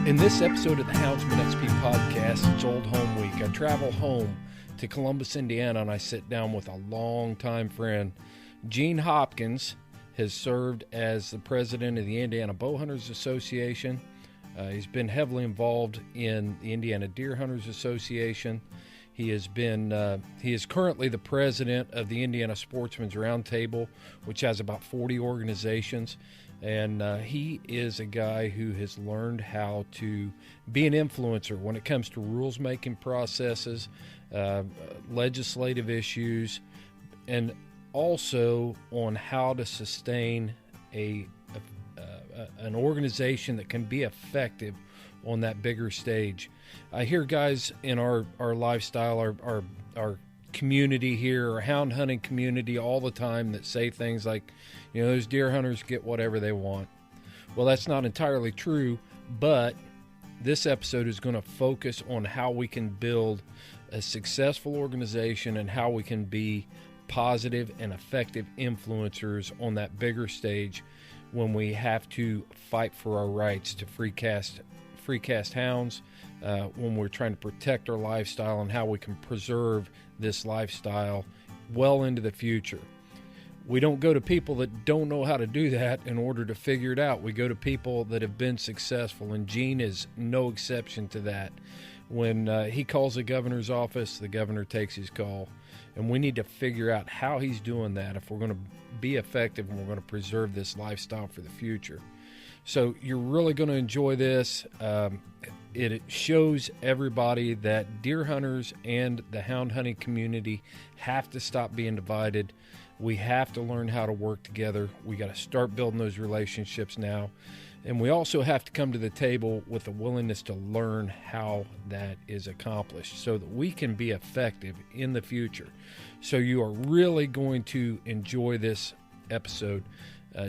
In this episode of the Houndsman XP podcast, it's Old Home Week. I travel home to Columbus, Indiana, and I sit down with a longtime friend. Gene Hopkins has served as the president of the Indiana Bowhunters Association. He's been heavily involved in the Indiana Deer Hunters Association. He is currently the president of the Indiana Sportsman's Roundtable, which has about 40 organizations. And he is a guy who has learned how to be an influencer when it comes to rules-making processes, legislative issues, and also on how to sustain an organization that can be effective on that bigger stage. I hear guys in our lifestyle, our community here, our hound hunting community, all the time that say things like, you know, those deer hunters get whatever they want. Well, that's not entirely true, but this episode is going to focus on how we can build a successful organization and how we can be positive and effective influencers on that bigger stage when we have to fight for our rights to free cast hounds, when we're trying to protect our lifestyle and how we can preserve this lifestyle well into the future. We don't go to people that don't know how to do that in order to figure it out. We go to people that have been successful, and Gene is no exception to that. When he calls the governor's office, the governor takes his call, and we need to figure out how he's doing that if we're going to be effective and we're going to preserve this lifestyle for the future. So you're really going to enjoy this. It shows everybody that deer hunters and the hound hunting community have to stop being divided. We have to learn how to work together. We got to start building those relationships now. And we also have to come to the table with a willingness to learn how that is accomplished so that we can be effective in the future. So you are really going to enjoy this episode.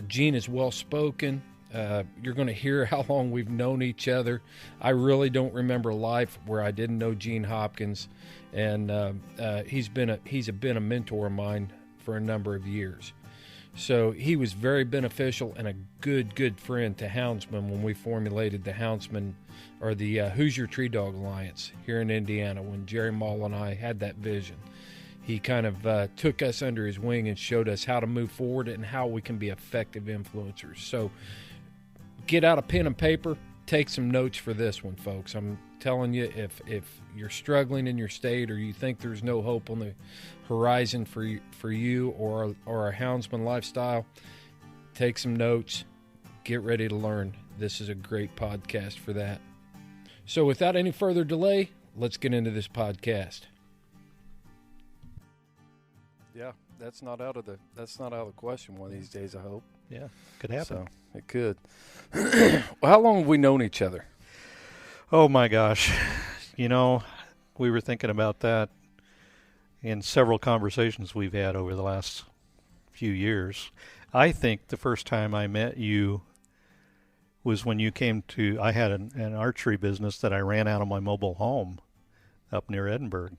Gene is well-spoken. You're going to hear how long we've known each other. I really don't remember a life where I didn't know Gene Hopkins, and he's been a mentor of mine for a number of years. So he was very beneficial and a good friend to Houndsman when we formulated the Houndsman, or the Hoosier Tree Dog Alliance here in Indiana. When Jerry Mall and I had that vision, he kind of took us under his wing and showed us how to move forward and how we can be effective influencers. So get out a pen and paper, take some notes for this one, folks. I'm telling you, if you're struggling in your state or you think there's no hope on the horizon for you or a houndsman lifestyle, take some notes, get ready to learn. This is a great podcast for that. So without any further delay, let's get into this podcast. Yeah, that's not out of the question one of these days, I hope. Yeah, could happen. So it could. Well, how long have we known each other? Oh my gosh. You know, we were thinking about that in several conversations we've had over the last few years. I think the first time I met you was when you came to, I had an archery business that I ran out of my mobile home up near Edinburgh.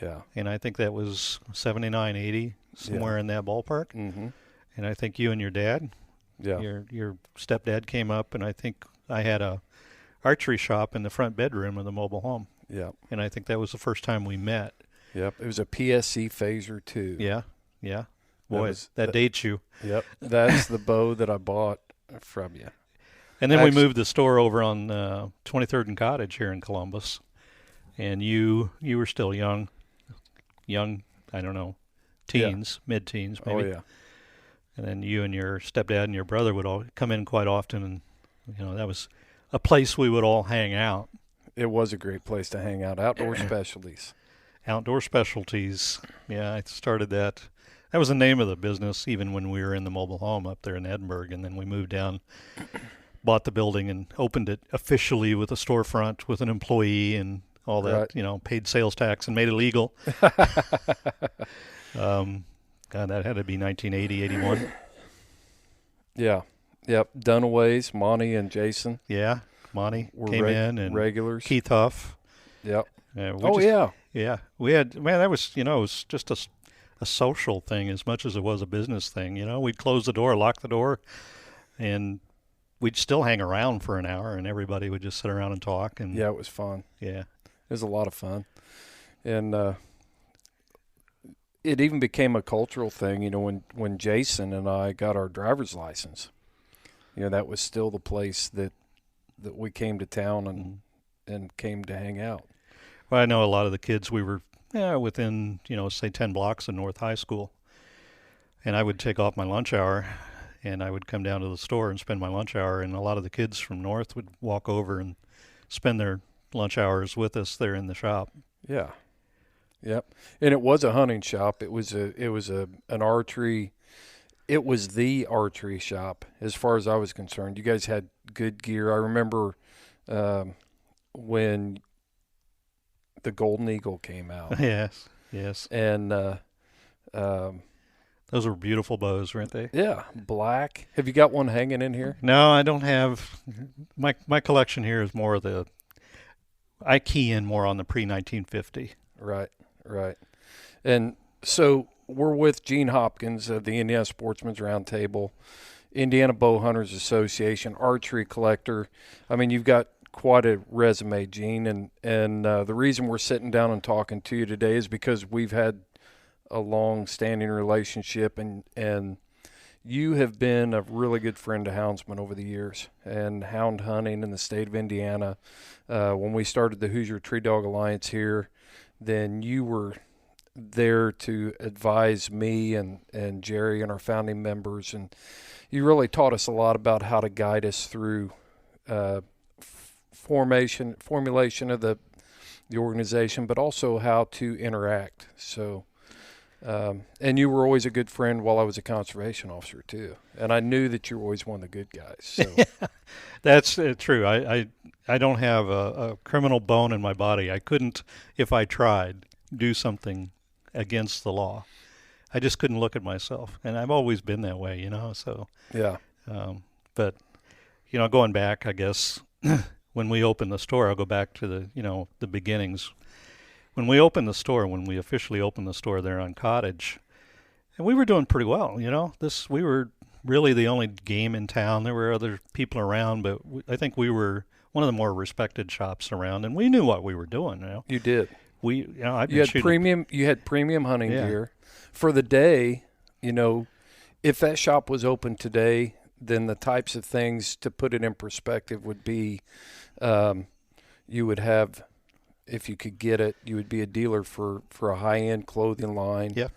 Yeah. And I think that was 79, 80, somewhere in that ballpark. Mm-hmm. And I think you and your dad, your stepdad came up, and I think I had a archery shop in the front bedroom of the mobile home. Yeah. And I think that was the first time we met. Yep. It was a PSC Phaser 2. Yeah. Boy, that dates you. Yep. That's the bow that I bought from you. And then we moved the store over on 23rd and Cottage here in Columbus. And you were still young, I don't know, teens, mid-teens maybe. Oh, yeah. And then you and your stepdad and your brother would all come in quite often, and you know that was a place we would all hang out. It was a great place to hang out. Outdoor Specialties. Outdoor Specialties. Yeah, I started that. That was the name of the business even when we were in the mobile home up there in Edinburgh, and then we moved down, bought the building, and opened it officially with a storefront with an employee and all that, right. You know, paid sales tax and made it legal. God, that had to be 1980, 81. Yeah. Yep. Dunaways, Monty and Jason. Yeah. Monty came in, and regulars. Keith Huff. Yep. Yeah. We had, man, that was, you know, it was just a social thing as much as it was a business thing. You know, we'd close the door, lock the door, and we'd still hang around for an hour, and everybody would just sit around and talk. And yeah, it was fun. Yeah. It was a lot of fun. And it even became a cultural thing, you know, when Jason and I got our driver's license. You know, that was still the place that we came to town and came to hang out. Well, I know a lot of the kids, we were within, you know, say 10 blocks of North High School. And I would take off my lunch hour, and I would come down to the store and spend my lunch hour. And a lot of the kids from North would walk over and spend their lunch hours with us there in the shop. Yeah. Yep. And it was a hunting shop. It was an archery. It was the archery shop as far as I was concerned. You guys had good gear. I remember when the Golden Eagle came out. Yes. And those were beautiful bows, weren't they? Yeah, black. Have you got one hanging in here? No, I don't have. My collection here is more of the. I key in more on the pre-1950. Right. And so we're with Gene Hopkins of the Indiana Sportsman's Roundtable, Indiana Bow Hunters Association, archery collector. I mean, you've got quite a resume, Gene, and the reason we're sitting down and talking to you today is because we've had a long-standing relationship, and you have been a really good friend to houndsmen over the years and hound hunting in the state of Indiana. When we started the Hoosier Tree Dog Alliance here, then you were there to advise me and Jerry and our founding members, and you really taught us a lot about how to guide us through formulation of the organization, but also how to interact. So, and you were always a good friend while I was a conservation officer too, and I knew that you were always one of the good guys. So. That's true. I don't have a criminal bone in my body. I couldn't, if I tried, do something against the law. I just couldn't look at myself, and I've always been that way, you know. So yeah. But you know, going back, I guess when we opened the store, I'll go back to the beginnings. When we opened the store, when we officially opened the store there on Cottage, and we were doing pretty well, you know. We were really the only game in town. There were other people around, but I think we were one of the more respected shops around, and we knew what we were doing. You know, you did. You had premium hunting gear for the day. You know, if that shop was open today, then the types of things, to put it in perspective, would be, you would have, if you could get it, you would be a dealer for a high-end clothing line. Yeah.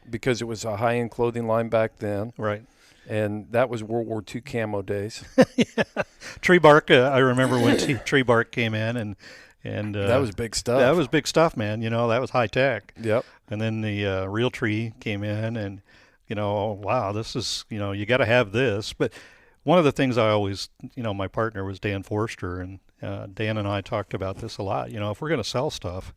Because it was a high-end clothing line back then. Right. And that was World War II camo days. Yeah. Tree bark. I remember when tree bark came in, and that was big stuff. That was big stuff, man. You know, that was high tech. Yep. And then the real tree came in, and you know, wow, this is, you know, you got to have this. But one of the things I always, you know, my partner was Dan Forster, and Dan and I talked about this a lot. You know, if we're going to sell stuff,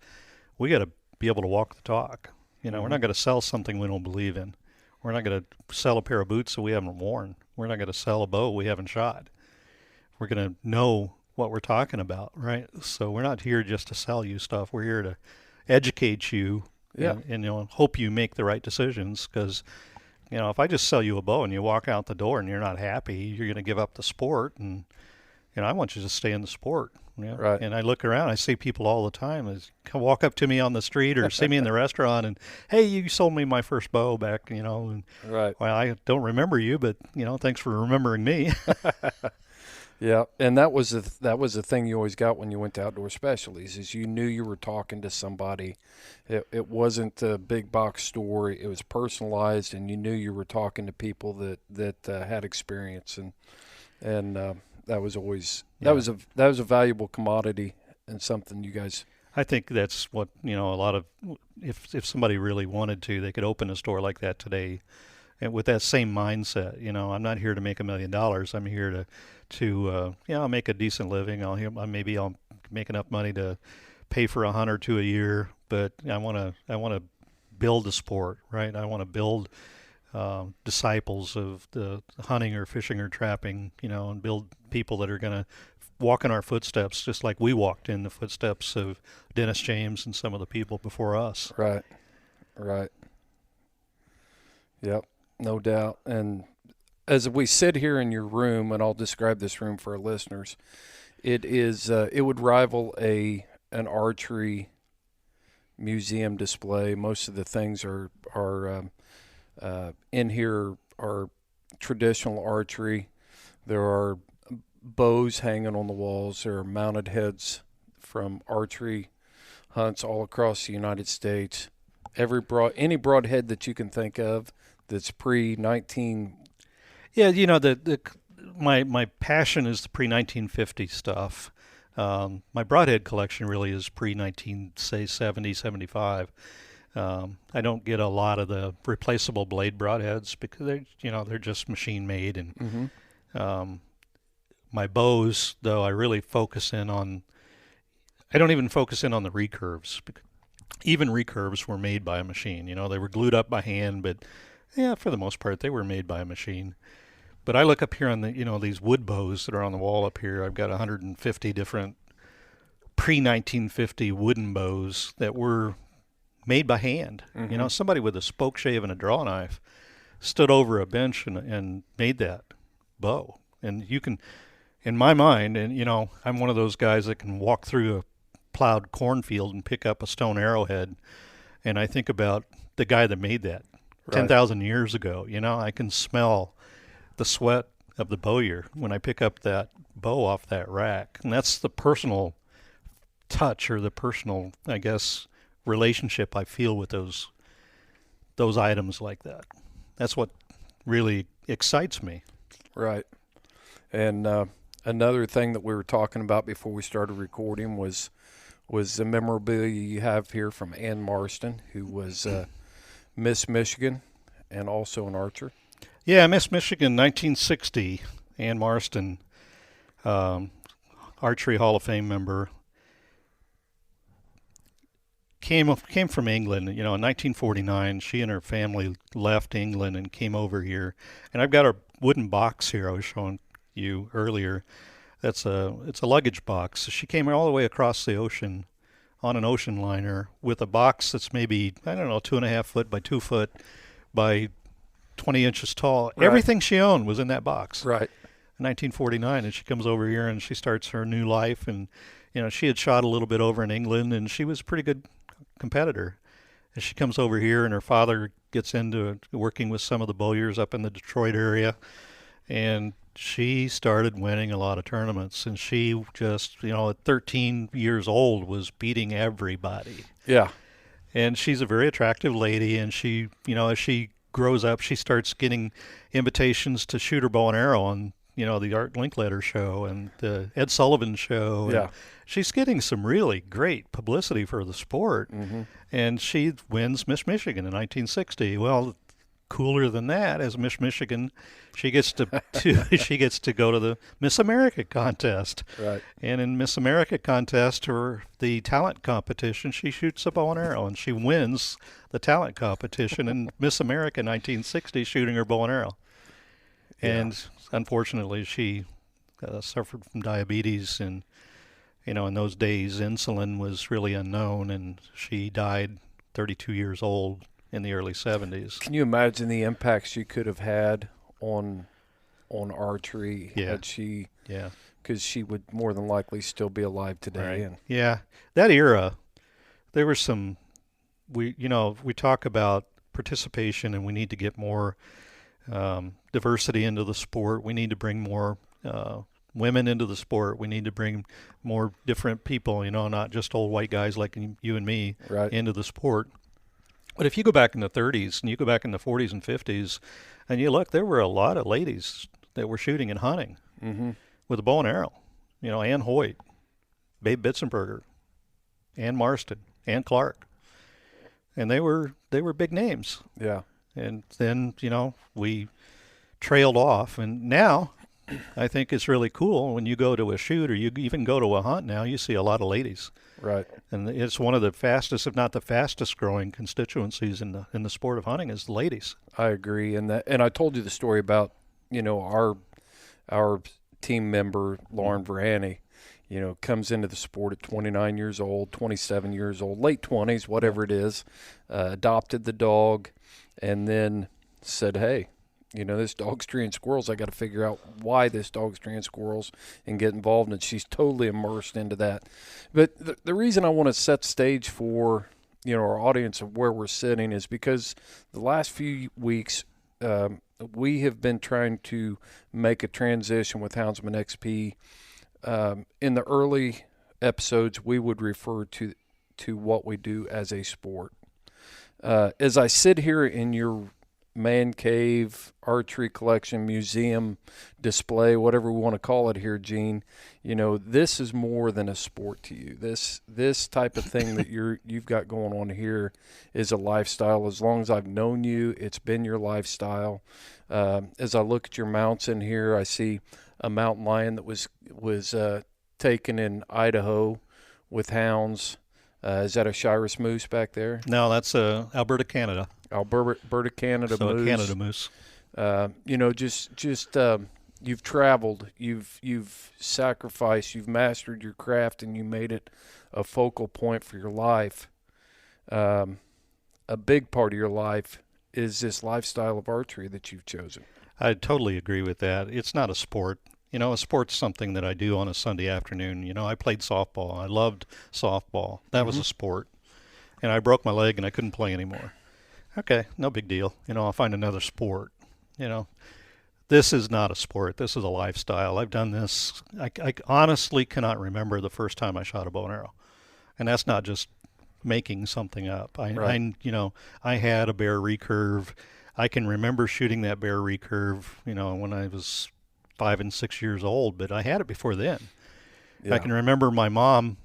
we got to be able to walk the talk. You know, we're not going to sell something we don't believe in. We're not going to sell a pair of boots that we haven't worn. We're not going to sell a bow we haven't shot. We're going to know what we're talking about, right? So we're not here just to sell you stuff. We're here to educate you and you know, hope you make the right decisions. Because, you know, if I just sell you a bow and you walk out the door and you're not happy, you're going to give up the sport. And, you know, I want you to stay in the sport. You know? Right. And I look around, I see people all the time walk up to me on the street or see me in the restaurant and, hey, you sold me my first bow back, you know. And, right. Well, I don't remember you, but, you know, thanks for remembering me. Yeah, and that was the thing you always got when you went to Outdoor Specialties, is you knew you were talking to somebody. It wasn't a big box store. It was personalized, and you knew you were talking to people that had experience, and that was always that was a valuable commodity and something you guys. I think that's what, you know, a lot of, if somebody really wanted to, they could open a store like that today, and with that same mindset. You know, I'm not here to make $1 million. I'm here to I'll make a decent living. Maybe I'll make enough money to pay for a hunt or two a year, but I want to build a sport, right? I want to build disciples of the hunting or fishing or trapping, you know, and build people that are going to walk in our footsteps, just like we walked in the footsteps of Dennis James and some of the people before us. Right. Yep, no doubt. And as we sit here in your room, and I'll describe this room for our listeners, it is it would rival an archery museum display. Most of the things are in here are traditional archery. There are bows hanging on the walls. There are mounted heads from archery hunts all across the United States. Any broadhead that you can think of that's pre-19. Yeah, my passion is the pre-1950 stuff. My broadhead collection really is pre-1970, 75. I don't get a lot of the replaceable blade broadheads because they're just machine made, and my bows, though, I really focus in on. I don't even focus in on the recurves. Even recurves were made by a machine. They were glued up by hand, but yeah, for the most part, they were made by a machine. But I look up here on these wood bows that are on the wall up here. I've got 150 different pre-1950 wooden bows that were made by hand. Somebody with a spoke shave and a draw knife stood over a bench and made that bow. And you can, in my mind, and I'm one of those guys that can walk through a plowed cornfield and pick up a stone arrowhead, and I think about the guy that made that 10,000 years ago. I can smell the sweat of the bowyer when I pick up that bow off that rack, and that's the personal touch, or the personal, I guess, relationship I feel with those items like that. That's what really excites me. Right. And another thing that we were talking about before we started recording was the memorabilia you have here from Ann Marston, who was Miss Michigan and also an archer. Yeah, Miss Michigan, 1960. Ann Marston, Archery Hall of Fame member, came from England. In 1949, she and her family left England and came over here. And I've got a wooden box here I was showing you earlier. It's a luggage box. She came all the way across the ocean on an ocean liner with a box that's maybe, 2.5 foot by 2 foot by 20 inches tall. Right. Everything she owned was in that box. Right. In 1949, and she comes over here and she starts her new life. And she had shot a little bit over in England, and she was a pretty good competitor. And she comes over here, and her father gets into working with some of the bowyers up in the Detroit area, and she started winning a lot of tournaments. And she just, at 13 years old, was beating everybody. Yeah. And she's a very attractive lady, and she, as she grows up, she starts getting invitations to shoot her bow and arrow on, the Art Linkletter show and the Ed Sullivan show. Yeah. And she's getting some really great publicity for the sport. Mm-hmm. And she wins Miss Michigan in 1960. Well, cooler than that, as Miss Michigan, she gets to she gets to go to the Miss America contest. Right. And in Miss America contest, or the talent competition, she shoots a bow and arrow, and she wins the talent competition in Miss America 1960, shooting her bow and arrow. And unfortunately, she suffered from diabetes, and in those days, insulin was really unknown, and she died 32 years old in the early 70s. Can you imagine the impact she could have had on archery? Yeah. Because she would more than likely still be alive today. Right. And yeah. That era, there was some, we talk about participation, and we need to get more diversity into the sport. We need to bring more women into the sport. We need to bring more different people, not just old white guys like you and me, right, into the sport. But if you go back in the 30s and you go back in the 40s and 50s, and you look, there were a lot of ladies that were shooting and hunting with a bow and arrow. Ann Hoyt, Babe Bitzenberger, Ann Marston, Ann Clark. And they were big names. Yeah. And then, we trailed off. And now I think it's really cool when you go to a shoot, or you even go to a hunt now, you see a lot of ladies. Right. And it's one of the fastest, if not the fastest growing constituencies in the sport of hunting is the ladies. I agree. And I told you the story about, our team member, Lauren Verani, comes into the sport at 29 years old, 27 years old, late 20s, whatever it is, adopted the dog, and then said, hey, this dog's treeing squirrels. I got to figure out why this dog's treeing squirrels and get involved. And she's totally immersed into that. But the reason I want to set the stage for, our audience of where we're sitting is because the last few weeks we have been trying to make a transition with Houndsman XP. In the early episodes, we would refer to what we do as a sport. As I sit here in your man cave, archery collection, museum, display, whatever we want to call it here, Gene, this is more than a sport to you. This type of thing that you've got going on here is a lifestyle. As long as I've known you, it's been your lifestyle. As I look at your mounts in here, I see a mountain lion that was taken in Idaho with hounds. Is that a Shiras moose back there? No, that's Alberta, Canada. Alberta, Canada moose. A Canada moose. You've traveled, you've sacrificed, you've mastered your craft, and you made it a focal point for your life. A big part of your life is this lifestyle of archery that you've chosen. I totally agree with that. It's not a sport. A sport's something that I do on a Sunday afternoon. I played softball. I loved softball. That was a sport. And I broke my leg and I couldn't play anymore. Okay, no big deal. I'll find another sport. This is not a sport. This is a lifestyle. I've done this. I honestly cannot remember the first time I shot a bow and arrow. And that's not just making something up. I had a bear recurve. I can remember shooting that bear recurve, when I was 5 and 6 years old, but I had it before then. Yeah. I can remember my mom,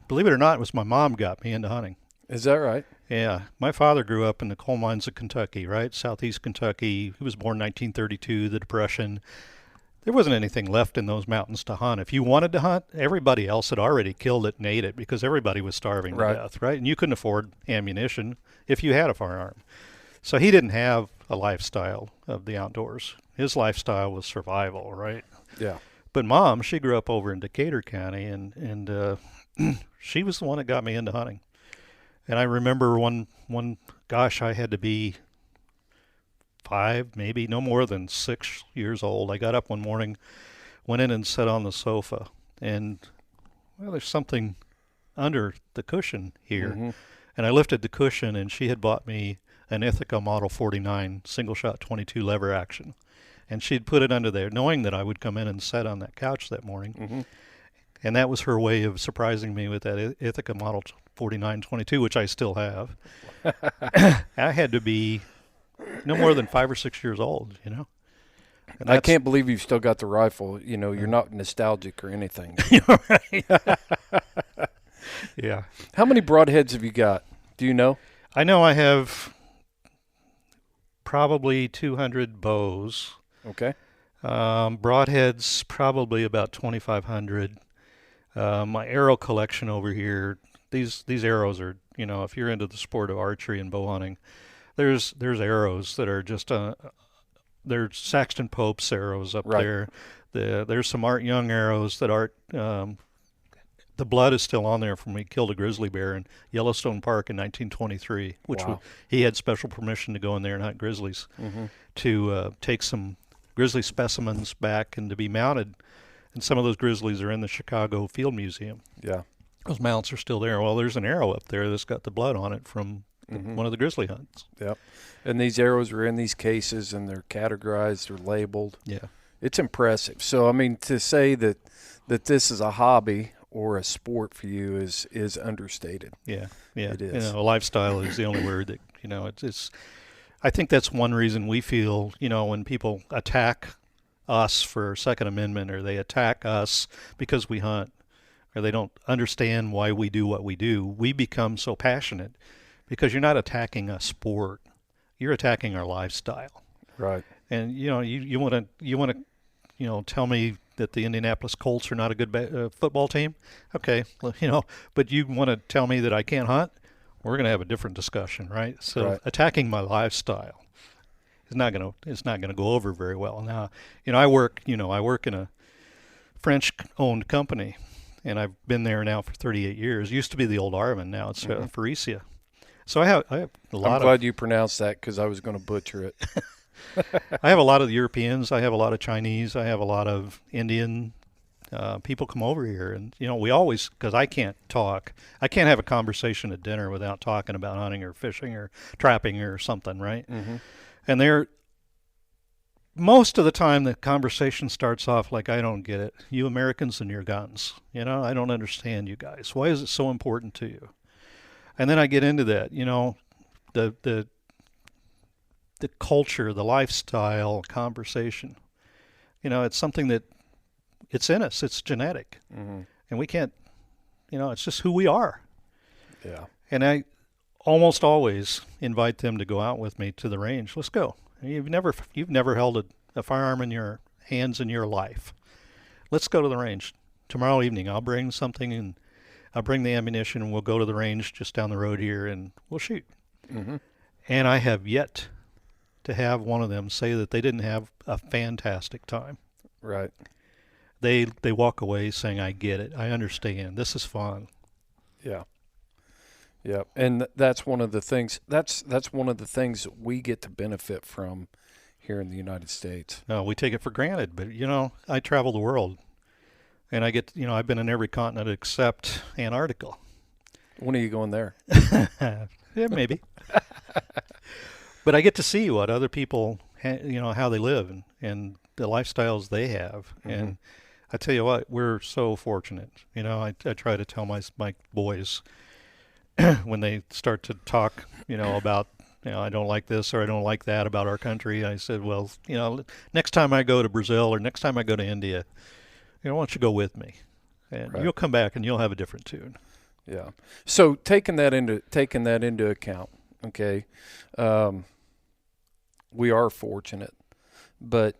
believe it or not, it was my mom got me into hunting. Is that right? Yeah. My father grew up in the coal mines of Kentucky, right? Southeast Kentucky. He was born in 1932, the Depression. There wasn't anything left in those mountains to hunt. If you wanted to hunt, everybody else had already killed it and ate it because everybody was starving to death, right? And you couldn't afford ammunition if you had a firearm. So he didn't have a lifestyle of the outdoors. His lifestyle was survival, right? Yeah. But Mom, she grew up over in Decatur County, and she was the one that got me into hunting. And I remember I had to be 5, maybe no more than 6 years old. I got up one morning, went in and sat on the sofa, and there's something under the cushion here. Mm-hmm. And I lifted the cushion, and she had bought me an Ithaca Model 49 single-shot 22 lever action. And she'd put it under there, knowing that I would come in and sit on that couch that morning. Mm-hmm. And that was her way of surprising me with that Ithaca Model 49 22, which I still have. I had to be no more than 5 or 6 years old, And I can't believe you've still got the rifle. You're not nostalgic or anything. Yeah. How many broadheads have you got? Do you know? I know I have probably 200 bows. Okay. Broadheads, probably about 2,500. My arrow collection over here, these arrows are, if you're into the sport of archery and bow hunting, there's arrows that are just, they're Saxton Pope's arrows up there. There's some Art Young arrows that the blood is still on there from when he killed a grizzly bear in Yellowstone Park in 1923, which he had special permission to go in there and hunt grizzlies, to take some grizzly specimens back and to be mounted. And some of those grizzlies are in the Chicago Field Museum. Yeah. Those mounts are still there. Well, there's an arrow up there that's got the blood on it from one of the grizzly hunts. Yep. And these arrows are in these cases, and they're categorized, they're labeled. Yeah. It's impressive. So, to say that this is a hobby or a sport for you is understated. Yeah. It is. A lifestyle is the only word that, it's I think that's one reason we feel, when people attack us for Second Amendment, or they attack us because we hunt, or they don't understand why we do what we do, we become so passionate because you're not attacking a sport, you're attacking our lifestyle. Right. And you want to tell me that the Indianapolis Colts are not a good football team? Okay, but you want to tell me that I can't hunt? We're going to have a different discussion, right? So attacking my lifestyle is not going to go over very well. Now, I work in a French-owned company, and I've been there now for 38 years. It used to be the old Arvin, now it's Faurecia. So I have a lot. I'm glad you pronounced that because I was going to butcher it. I have a lot of Europeans. I have a lot of Chinese. I have a lot of Indian people come over here. And, we always, because I can't talk. I can't have a conversation at dinner without talking about hunting or fishing or trapping or something, right? Mm-hmm. And most of the time the conversation starts off like, I don't get it. You Americans and your guns. I don't understand you guys. Why is it so important to you? And then I get into that, the culture, the lifestyle, conversation. It's something that it's in us. It's genetic. Mm-hmm. And we can't, it's just who we are. Yeah. And I almost always invite them to go out with me to the range. Let's go. You've never held a firearm in your hands in your life. Let's go to the range. Tomorrow evening I'll bring something, and I'll bring the ammunition, and we'll go to the range just down the road here, and we'll shoot. Mm-hmm. And I have yet to have one of them say that they didn't have a fantastic time. Right. They walk away saying, I get it. I understand. This is fun. Yeah. Yeah. And that's one of the things, that's one of the things that we get to benefit from here in the United States. No, we take it for granted, but I travel the world, and I get, I've been in every continent except Antarctica. When are you going there? Yeah, maybe. But I get to see what other people, how they live and the lifestyles they have. Mm-hmm. And I tell you what, we're so fortunate. I try to tell my boys when they start to talk, about, I don't like this or I don't like that about our country. I said, well, next time I go to Brazil or next time I go to India, why don't you go with me? And right. You'll come back and you'll have a different tune. Yeah. So taking that into account, okay, we are fortunate, but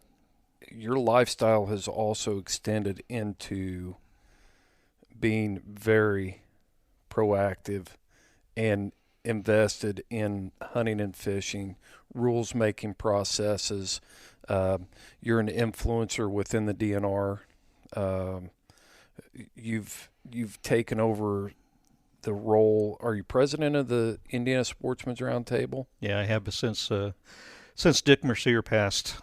your lifestyle has also extended into being very proactive and invested in hunting and fishing, rules-making processes. You're an influencer within the DNR. You've taken over the role. Are you president of the Indiana Sportsman's Roundtable? Yeah, I have since Dick Mercier passed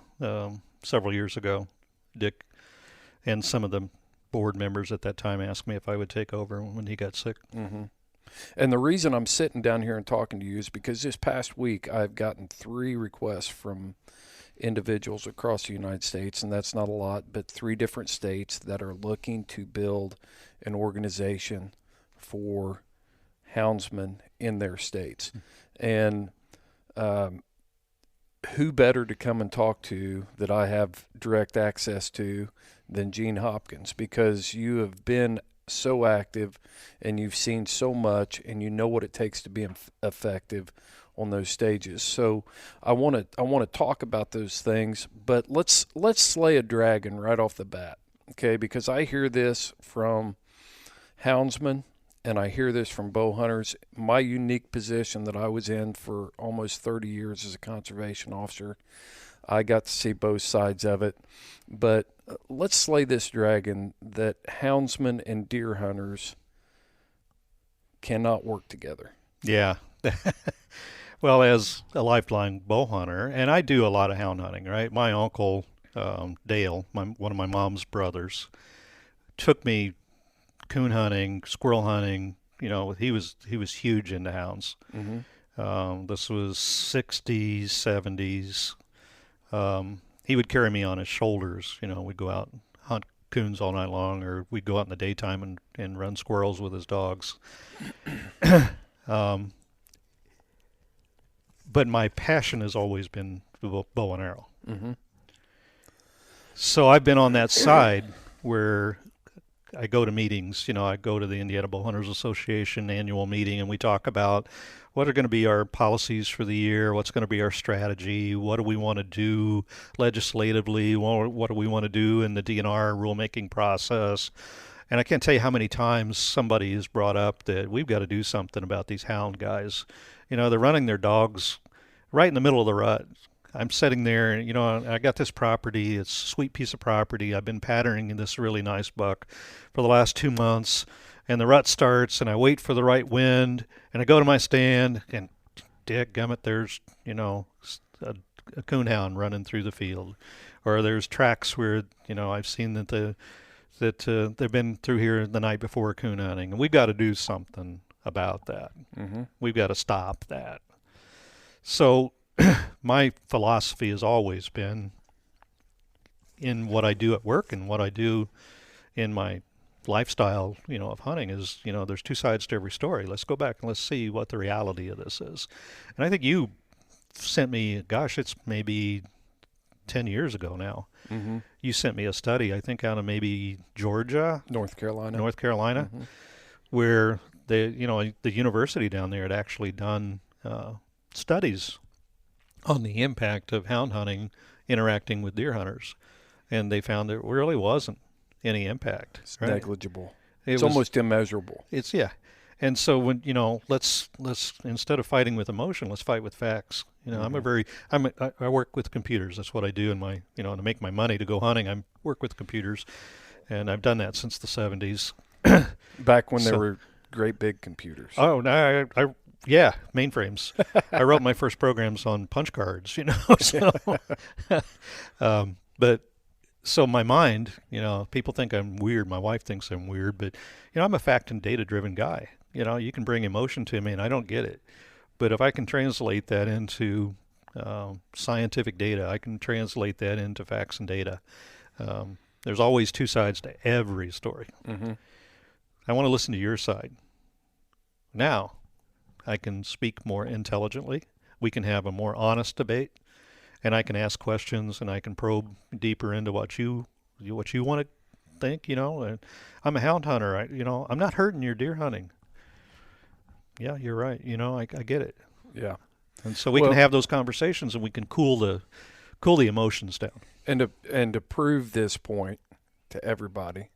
several years ago. Dick and some of the board members at that time asked me if I would take over when he got sick. Mm-hmm. And the reason I'm sitting down here and talking to you is because this past week I've gotten 3 requests from individuals across the United States, and that's not a lot, but 3 different states that are looking to build an organization for houndsmen in their states. And who better to come and talk to that I have direct access to than Gene Hopkins, because you have been so active and you've seen so much and you know what it takes to be effective on those stages. So I want to talk about those things, but let's slay a dragon right off the bat, okay? Because I hear this from houndsmen and I hear this from bow hunters. My unique position that I was in for almost 30 years as a conservation officer, I got to see both sides of it. But let's slay this dragon that houndsmen and deer hunters cannot work together. Yeah. Well, as a lifelong bow hunter, and I do a lot of hound hunting, right? My uncle, Dale, one of my mom's brothers, took me coon hunting, squirrel hunting. He was huge into hounds. Mm-hmm. This was 60s, 70s. He would carry me on his shoulders. We'd go out and hunt coons all night long, or we'd go out in the daytime and run squirrels with his dogs. But my passion has always been the bow and arrow. Mm-hmm. So I've been on that side where I go to meetings. I go to the Indiana Bow Hunters Association annual meeting, and we talk about what are going to be our policies for the year, what's going to be our strategy, what do we want to do legislatively, what do we want to do in the DNR rulemaking process. And I can't tell you how many times somebody has brought up that we've got to do something about these hound guys. They're running their dogs right in the middle of the rut. I'm sitting there, and, I got this property. It's a sweet piece of property. I've been patterning this really nice buck for the last 2 months, and the rut starts, and I wait for the right wind, and I go to my stand, and dadgummit, there's, a a coonhound running through the field, or there's tracks where I've seen that they've been through here the night before coon hunting, and we've got to do something about that. Mm-hmm. We've got to stop that. So my philosophy has always been, in what I do at work and what I do in my lifestyle, of hunting, is, there's two sides to every story. Let's go back and let's see what the reality of this is. And I think you sent me, gosh, it's maybe 10 years ago now. Mm-hmm. You sent me a study, I think out of maybe Georgia, North Carolina, mm-hmm. where the university down there had actually done studies on the impact of hound hunting interacting with deer hunters, and they found there really wasn't any impact. It's negligible. It's almost immeasurable. It's and so when let's instead of fighting with emotion, let's fight with facts. Mm-hmm. I work with computers. That's what I do in my to make my money to go hunting. I work with computers, and I've done that since the 70s. Back when there were great big computers. Oh no, yeah, mainframes. I wrote my first programs on punch cards, So, but so my mind, people think I'm weird. My wife thinks I'm weird, but I'm a fact and data driven guy. You can bring emotion to me, and I don't get it. But if I can translate that into scientific data, I can translate that into facts and data. There's always two sides to every story. Mm-hmm. I want to listen to your side. Now, I can speak more intelligently. We can have a more honest debate, and I can ask questions, and I can probe deeper into what you want to think. I'm a hound hunter. I'm not hurting your deer hunting. Yeah, you're right. I get it. Yeah, and so we can have those conversations, and we can cool the emotions down. And to prove this point to everybody,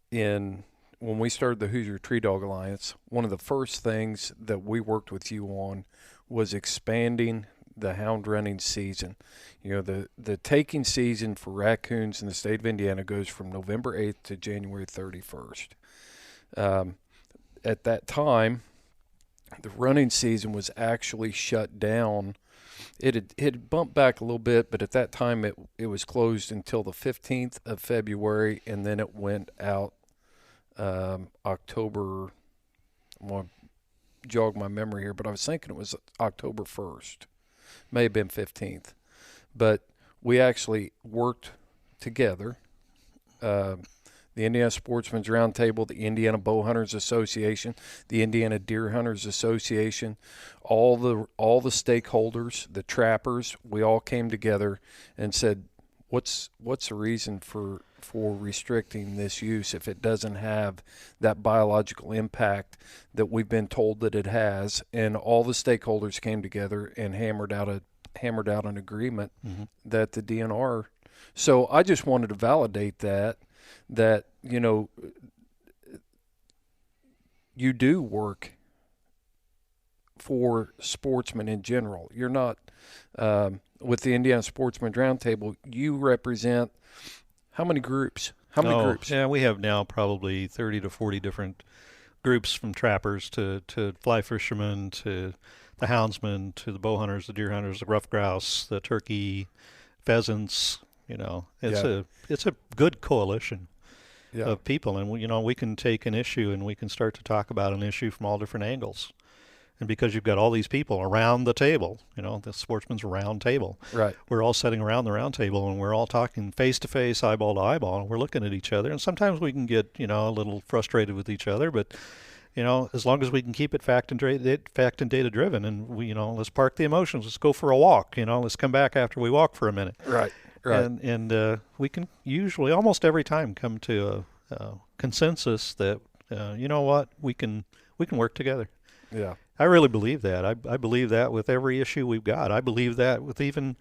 when we started the Hoosier Tree Dog Alliance, one of the first things that we worked with you on was expanding the hound running season. The taking season for raccoons in the state of Indiana goes from November 8th to January 31st. At that time, the running season was actually shut down. It had bumped back a little bit, but at that time it was closed until the 15th of February, and then it went out October. I'm going to jog my memory here, but I was thinking it was October 1st. May have been 15th. But we actually worked together. The Indiana Sportsman's Roundtable, the Indiana Bow Hunters Association, the Indiana Deer Hunters Association, all the stakeholders, the trappers, we all came together and said, what's the reason for restricting this use if it doesn't have that biological impact that we've been told that it has? And all the stakeholders came together and hammered out an agreement mm-hmm. that the DNR. So I just wanted to validate that you do work for sportsmen in general. You're not with the Indiana Sportsman Roundtable. You represent how many groups? Groups? Yeah, we have now probably 30 to 40 different groups, from trappers to fly fishermen to the houndsmen to the bow hunters, the deer hunters, the rough grouse, the turkey, pheasants. It's a good coalition of people, and we can take an issue and we can start to talk about an issue from all different angles. And because you've got all these people around the table, the Sportsman's round table. Right. We're all sitting around the round table, and we're all talking face to face, eyeball to eyeball, and we're looking at each other. And sometimes we can get, a little frustrated with each other, but as long as we can keep it fact and data driven, and let's park the emotions. Let's go for a walk. Let's come back after we walk for a minute. Right. Right. And we can usually almost every time come to a consensus that we can work together. Yeah. I really believe that. I believe that with every issue we've got. I believe that with even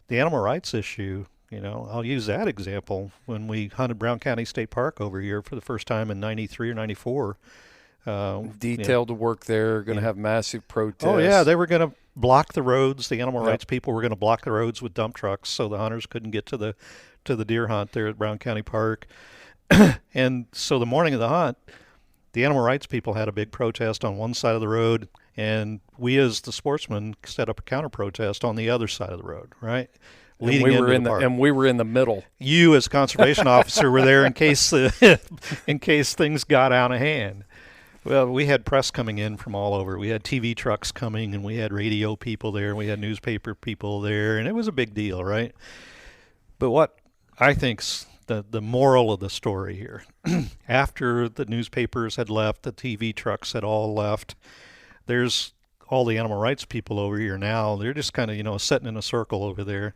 the animal rights issue. I'll use that example. When we hunted Brown County State Park over here for the first time in 93 or 94. Detailed to work there, going to have massive protests. Oh, yeah, they were going to block the roads. The animal rights people were going to block the roads with dump trucks so the hunters couldn't get to the deer hunt there at Brown County Park. And so the morning of the hunt, the animal rights people had a big protest on one side of the road, and we as the sportsmen set up a counter protest on the other side of the road, right? Leading into the park. And we were in the middle. You as conservation officer were there in case in case things got out of hand. Well, we had press coming in from all over. We had TV trucks coming, and we had radio people there, and we had newspaper people there, and it was a big deal, right? But what I think's the moral of the story here, after the newspapers had left, the TV trucks had all left, there's all the animal rights people over here now. They're just kind of, sitting in a circle over there.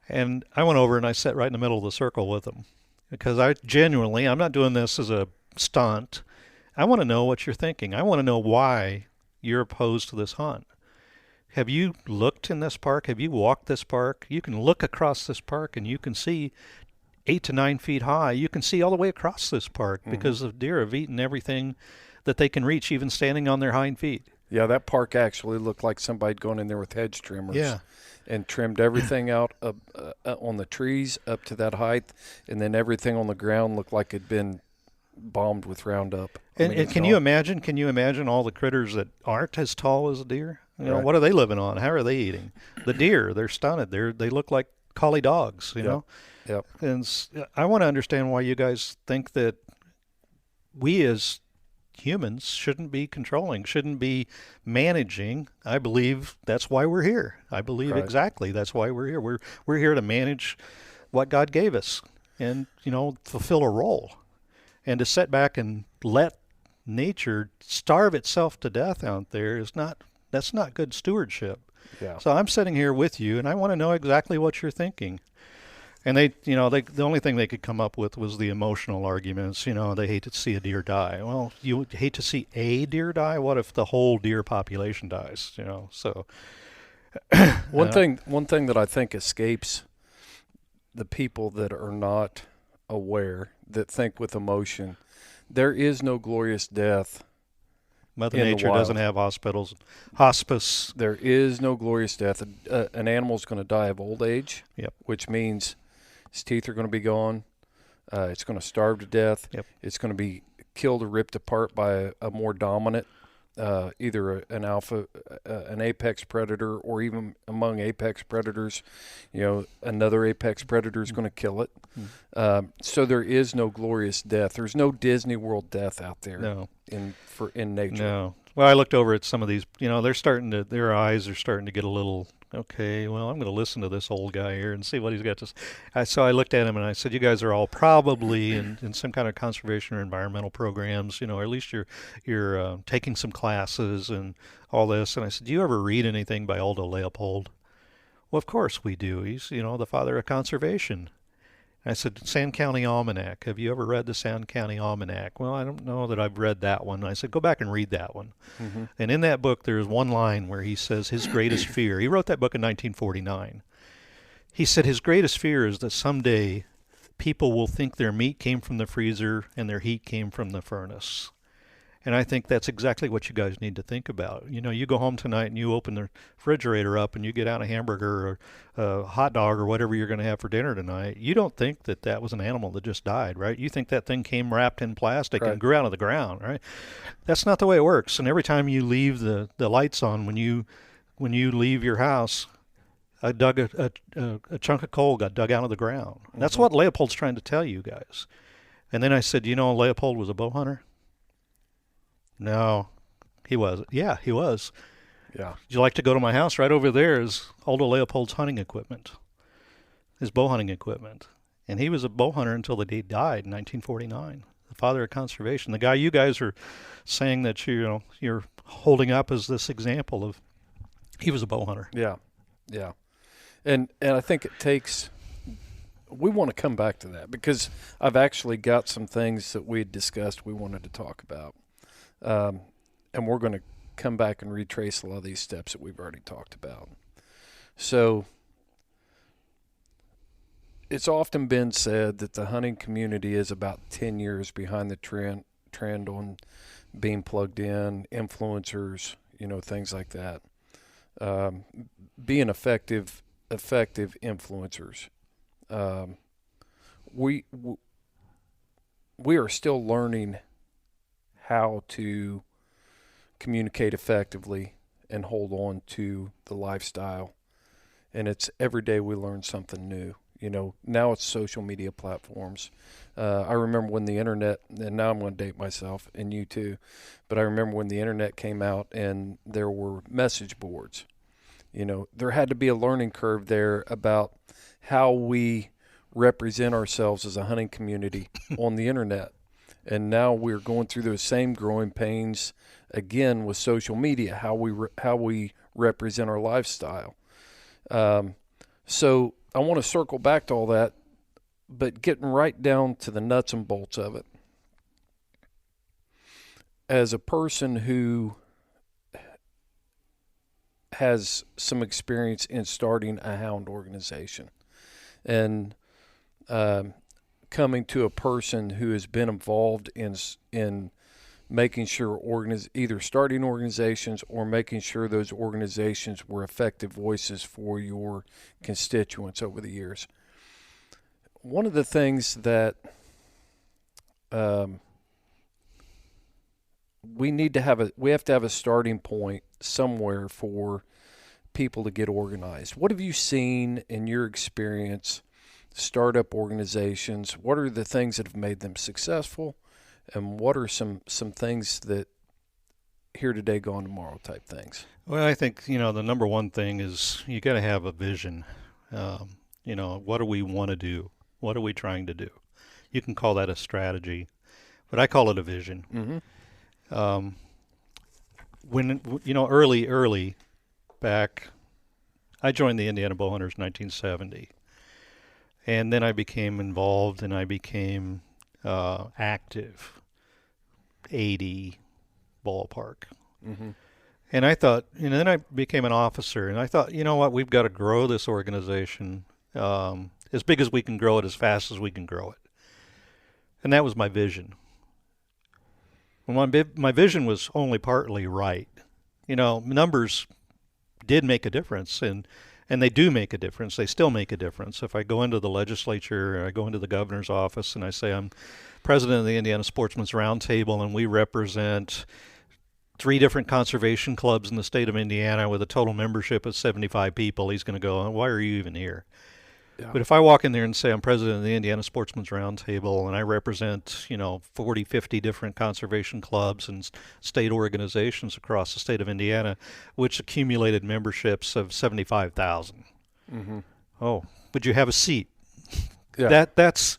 And I went over and I sat right in the middle of the circle with them, because I'm not doing this as a stunt. I want to know what you're thinking. I want to know why you're opposed to this hunt. Have you looked in this park? Have you walked this park? You can look across this park and you can see 8 to 9 feet high. You can see all the way across this park because the deer have eaten everything that they can reach, even standing on their hind feet. Yeah, that park actually looked like somebody had gone in there with hedge trimmers and trimmed everything out on the trees up to that height, and then everything on the ground looked like it'd been bombed with Roundup. And can you imagine all the critters that aren't as tall as a deer? What are they living on? How are they eating? The deer, they're stunted. They look like collie dogs, you know? Yep. And I want to understand why you guys think that we as humans shouldn't be controlling, shouldn't be managing. I believe that's why we're here. I believe exactly that's why we're here. We're here to manage what God gave us and, fulfill a role. And to sit back and let nature starve itself to death out there that's not good stewardship. Yeah. So I'm sitting here with you, and I want to know exactly what you're thinking. And they the only thing they could come up with was the emotional arguments. They hate to see a deer die. Well, you hate to see a deer die? What if the whole deer population dies? So one thing that I think escapes the people that are not aware, that think with emotion, there is no glorious death. Mother Nature doesn't have hospice. There is no glorious death. An animal's going to die of old age, which means his teeth are going to be gone. It's going to starve to death. Yep. It's going to be killed or ripped apart by a more dominant, either an apex predator, or even among apex predators, another apex predator is going to kill it. So there is no glorious death. There's no Disney World death out there. No. In nature. No. Well, I looked over at some of these, their eyes are starting to get a little, okay, well, I'm going to listen to this old guy here and see what he's got to say. So I looked at him and I said, you guys are all probably in some kind of conservation or environmental programs, or at least you're taking some classes and all this. And I said, do you ever read anything by Aldo Leopold? Well, of course we do. He's, the father of conservation. I said, Sand County Almanac. Have you ever read the Sand County Almanac? Well, I don't know that I've read that one. I said, go back and read that one. Mm-hmm. And in that book, there's one line where he says his greatest fear, he wrote that book in 1949. He said his greatest fear is that someday people will think their meat came from the freezer and their heat came from the furnace. And I think that's exactly what you guys need to think about. You go home tonight and you open the refrigerator up and you get out a hamburger or a hot dog or whatever you're going to have for dinner tonight. You don't think that was an animal that just died, right? You think that thing came wrapped in plastic and grew out of the ground, right? That's not the way it works. And every time you leave the lights on, when you leave your house, a chunk of coal got dug out of the ground. Mm-hmm. That's what Leopold's trying to tell you guys. And then I said, Leopold was a bow hunter? No, he was. Yeah, he was. Yeah. Would you like to go to my house? Right over there is Aldo Leopold's hunting equipment, his bow hunting equipment. And he was a bow hunter until the day he died in 1949, the father of conservation. The guy you guys are saying that you're holding up as this example of, he was a bow hunter. Yeah, yeah. And I think it takes, we want to come back to that because I've actually got some things that we had discussed we wanted to talk about. And we're going to come back and retrace a lot of these steps that we've already talked about. So it's often been said that the hunting community is about 10 years behind the trend on being plugged in, influencers, things like that. Being effective influencers. We are still learning how to communicate effectively and hold on to the lifestyle. And it's every day we learn something new. You know, now it's social media platforms. I remember when the internet, and now I'm going to date myself and you too, but I remember when the internet came out and there were message boards. You know, there had to be a learning curve there about how we represent ourselves as a hunting community on the internet. And now we're going through those same growing pains again with social media, how we represent our lifestyle. So I want to circle back to all that, but getting right down to the nuts and bolts of it. As a person who has some experience in starting a hound organization and coming to a person who has been involved in making sure either starting organizations or making sure those organizations were effective voices for your constituents over the years. One of the things that we have to have a starting point somewhere for people to get organized. What have you seen in your experience, startup organizations? What are the things that have made them successful? And what are some things that here today, gone tomorrow type things? Well, I think, the number one thing is you got to have a vision. What do we want to do? What are we trying to do? You can call that a strategy, but I call it a vision. Mm-hmm. When, early back, I joined the Indiana Bowhunters in 1970. And then I became involved and I became active, 80 ballpark. Mm-hmm. And I thought, then I became an officer, and I thought, you know what, we've got to grow this organization as big as we can grow it, as fast as we can grow it. And that was my vision. Well, my vision was only partly right. Numbers did make a difference, and they do make a difference. They still make a difference. If I go into the legislature, or I go into the governor's office, and I say I'm president of the Indiana Sportsman's Roundtable, and we represent 3 different conservation clubs in the state of Indiana with a total membership of 75 people, he's going to go, why are you even here? Yeah. But if I walk in there and say I'm president of the Indiana Sportsman's Roundtable and I represent, 40, 50 different conservation clubs and state organizations across the state of Indiana, which accumulated memberships of 75,000. Mm-hmm. Oh, would you have a seat? Yeah. That's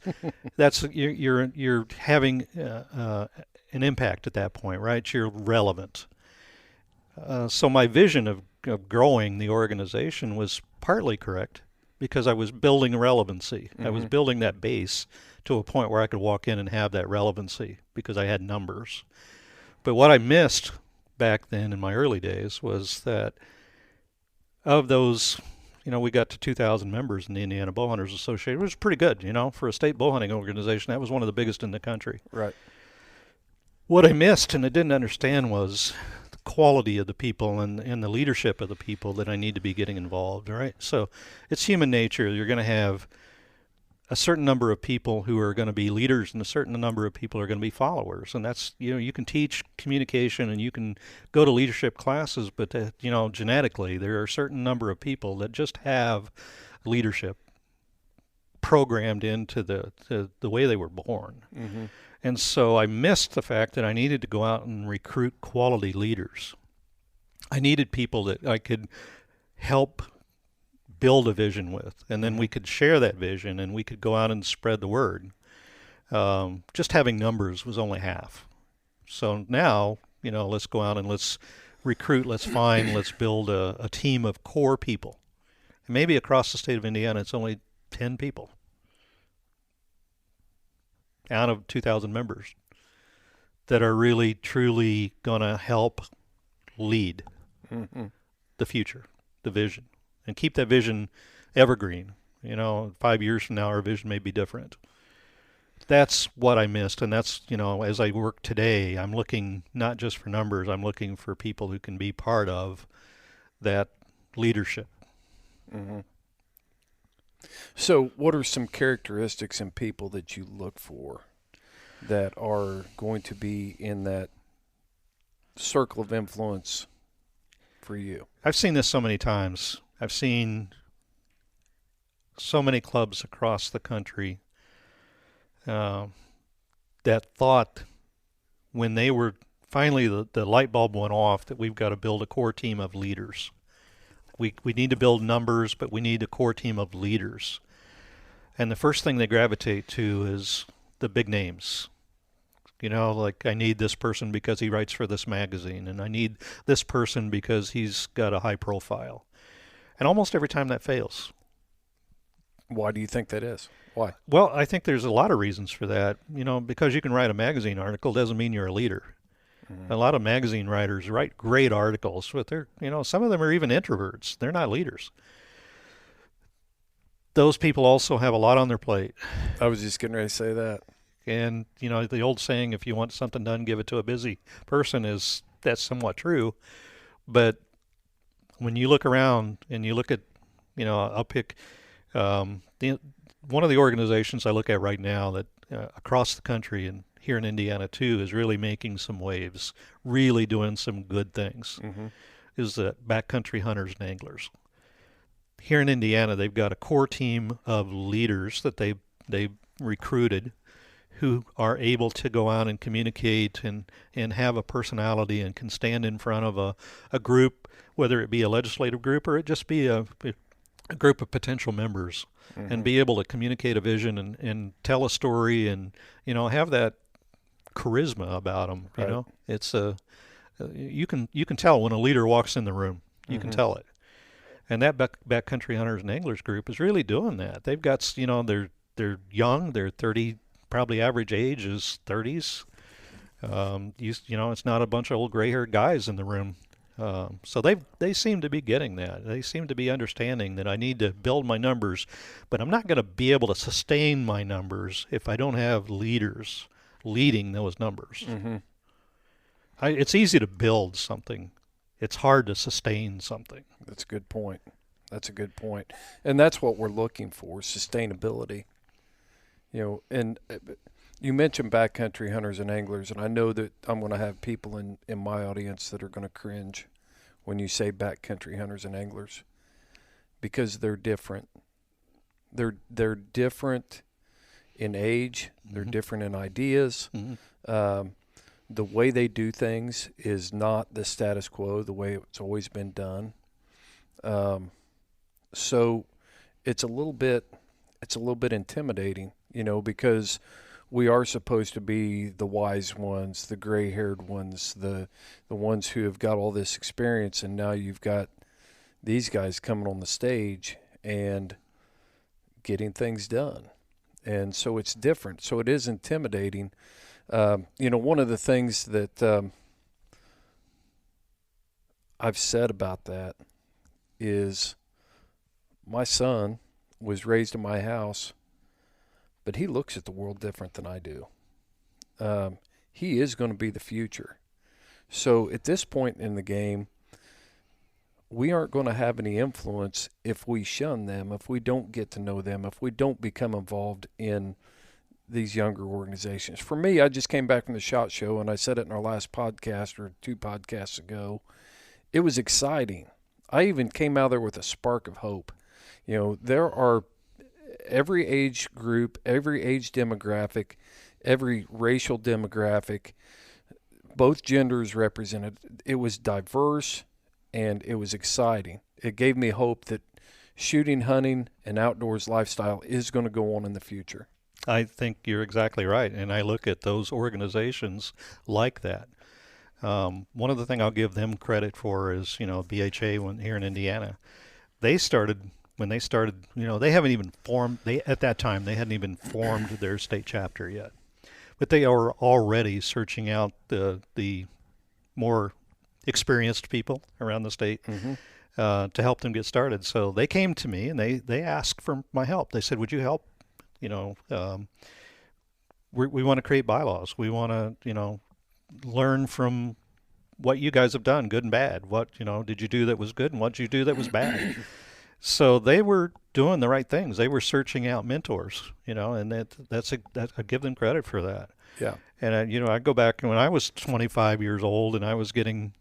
you're having an impact at that point, right? You're relevant. So my vision of growing the organization was partly correct, because I was building relevancy. Mm-hmm. I was building that base to a point where I could walk in and have that relevancy because I had numbers. But what I missed back then in my early days was that of those, we got to 2,000 members in the Indiana Bowhunters Association, which was pretty good, for a state bowhunting organization. That was one of the biggest in the country. Right. What I missed and I didn't understand was the quality of the people and the leadership of the people that I need to be getting involved, right? So it's human nature. You're going to have a certain number of people who are going to be leaders and a certain number of people are going to be followers. And that's, you can teach communication and you can go to leadership classes, but, genetically, there are a certain number of people that just have leadership programmed into the way they were born. Mm-hmm. And so I missed the fact that I needed to go out and recruit quality leaders. I needed people that I could help build a vision with, and then we could share that vision and we could go out and spread the word. Just having numbers was only half. So now, let's go out and let's recruit, let's find, let's build a team of core people. And maybe across the state of Indiana, it's only 10 people out of 2,000 members that are really, truly going to help lead the future, the vision, and keep that vision evergreen. 5 years from now, our vision may be different. That's what I missed, and that's, as I work today, I'm looking not just for numbers, I'm looking for people who can be part of that leadership. Mm-hmm. So what are some characteristics in people that you look for that are going to be in that circle of influence for you? I've seen this so many times. I've seen so many clubs across the country that thought when they were finally the light bulb went off that we've got to build a core team of leaders. We need to build numbers, but we need a core team of leaders. And the first thing they gravitate to is the big names. You know, like I need this person because he writes for this magazine, and I need this person because he's got a high profile. And almost every time that fails. Why do you think that is? Why? Well, I think there's a lot of reasons for that. You know, because you can write a magazine article doesn't mean you're a leader. Mm-hmm. A lot of magazine writers write great articles, but they're, you know, some of them are even introverts. They're not leaders. Those people also have a lot on their plate. I was just getting ready to say that. And, you know, the old saying, if you want something done, give it to a busy person, that's somewhat true. But when you look around and you look at, you know, I'll pick one of the organizations I look at right now that across the country and here in Indiana too is really making some waves, really doing some good things, is the Backcountry Hunters and Anglers. Here in Indiana, they've got a core team of leaders that they recruited who are able to go out and communicate and have a personality and can stand in front of a group, whether it be a legislative group or it just be a group of potential members, and be able to communicate a vision and tell a story and, you know, have that charisma about them. You know, it's you can tell when a leader walks in the room. You can tell it. And that Backcountry Hunters and Anglers group is really doing that. They've got, you know, they're young. They're 30, probably average age is 30s. You know, it's not a bunch of old gray-haired guys in the room. So they seem to be getting that. They seem to be understanding that I need to build my numbers, but I'm not going to be able to sustain my numbers if I don't have leaders leading those numbers. It's easy to build something. It's hard to sustain something. That's a good point. That's a good point. And that's what we're looking for, sustainability. You know, and you mentioned backcountry hunters and anglers, and I know that I'm going to have people in my audience that are going to cringe when you say backcountry hunters and anglers, because they're different. They're different in age. They're different in ideas. The way they do things is not the status quo, the way it's always been done. So it's a little bit intimidating, you know, because we are supposed to be the wise ones, the gray-haired ones, the ones who have got all this experience, and now you've got these guys coming on the stage and getting things done. And so it's different. So it is intimidating. You know, one of the things that I've said about that is my son was raised in my house, but he looks at the world different than I do. He is going to be the future. So at this point in the game, we aren't going to have any influence if we shun them, if we don't get to know them, if we don't become involved in these younger organizations. For me, I just came back from the SHOT Show, and I said it in our last podcast or 2 podcasts ago. It was exciting. I even came out there with a spark of hope. You know, there are every age group, every age demographic, every racial demographic, both genders represented. It was diverse, and it was exciting. It gave me hope that shooting, hunting, and outdoors lifestyle is going to go on in the future. I think you're exactly right, and I look at those organizations like that. One of the things I'll give them credit for is, you know, BHA here in Indiana. When they started, you know, they haven't even formed, at that time, they hadn't even formed their state chapter yet. But they are already searching out the more experienced people around the state to help them get started. So they came to me and they asked for my help. They said, would you help? You know, we want to create bylaws. We want to, you know, learn from what you guys have done, good and bad. What, you know, did you do that was good and what did you do that was bad? So they were doing the right things. They were searching out mentors, you know, and I give them credit for that. Yeah. And I go back when I was 25 years old and I was getting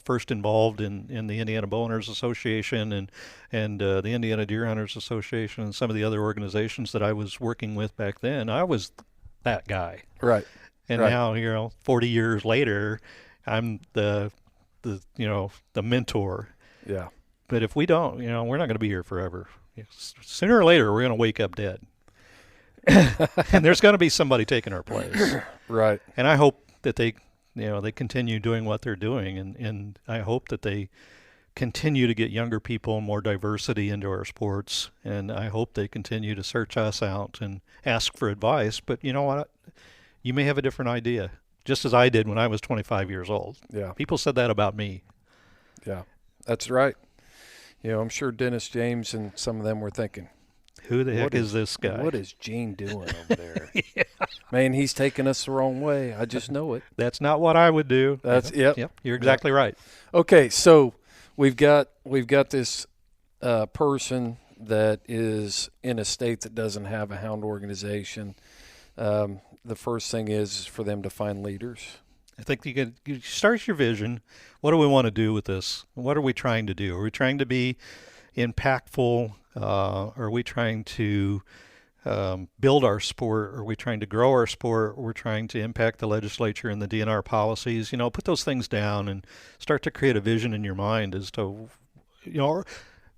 first involved in the Indiana Bowhunters Association and the Indiana Deer Hunters Association and some of the other organizations that I was working with back then. I was that guy. Right. And right. now, 40 years later, I'm the mentor. Yeah. But if we don't, we're not going to be here forever. Sooner or later, we're going to wake up dead. And there's going to be somebody taking our place. Right. And I hope that they continue doing what they're doing. And I hope that they continue to get younger people and more diversity into our sports. And I hope they continue to search us out and ask for advice. But you know what? You may have a different idea, just as I did when I was 25 years old. Yeah. People said that about me. Yeah, that's right. I'm sure Dennis James and some of them were thinking, who the heck is this guy? What is Gene doing over there? Yeah. Man, he's taking us the wrong way. I just know it. That's not what I would do. Yep. You're exactly right. Okay, so we've got this person that is in a state that doesn't have a hound organization. The first thing is for them to find leaders. I think you start your vision. What do we want to do with this? What are we trying to do? Are we trying to be impactful? Are we trying to build our sport? Are we trying to grow our sport? We're trying to impact the legislature and the DNR policies. Put those things down and start to create a vision in your mind as to, a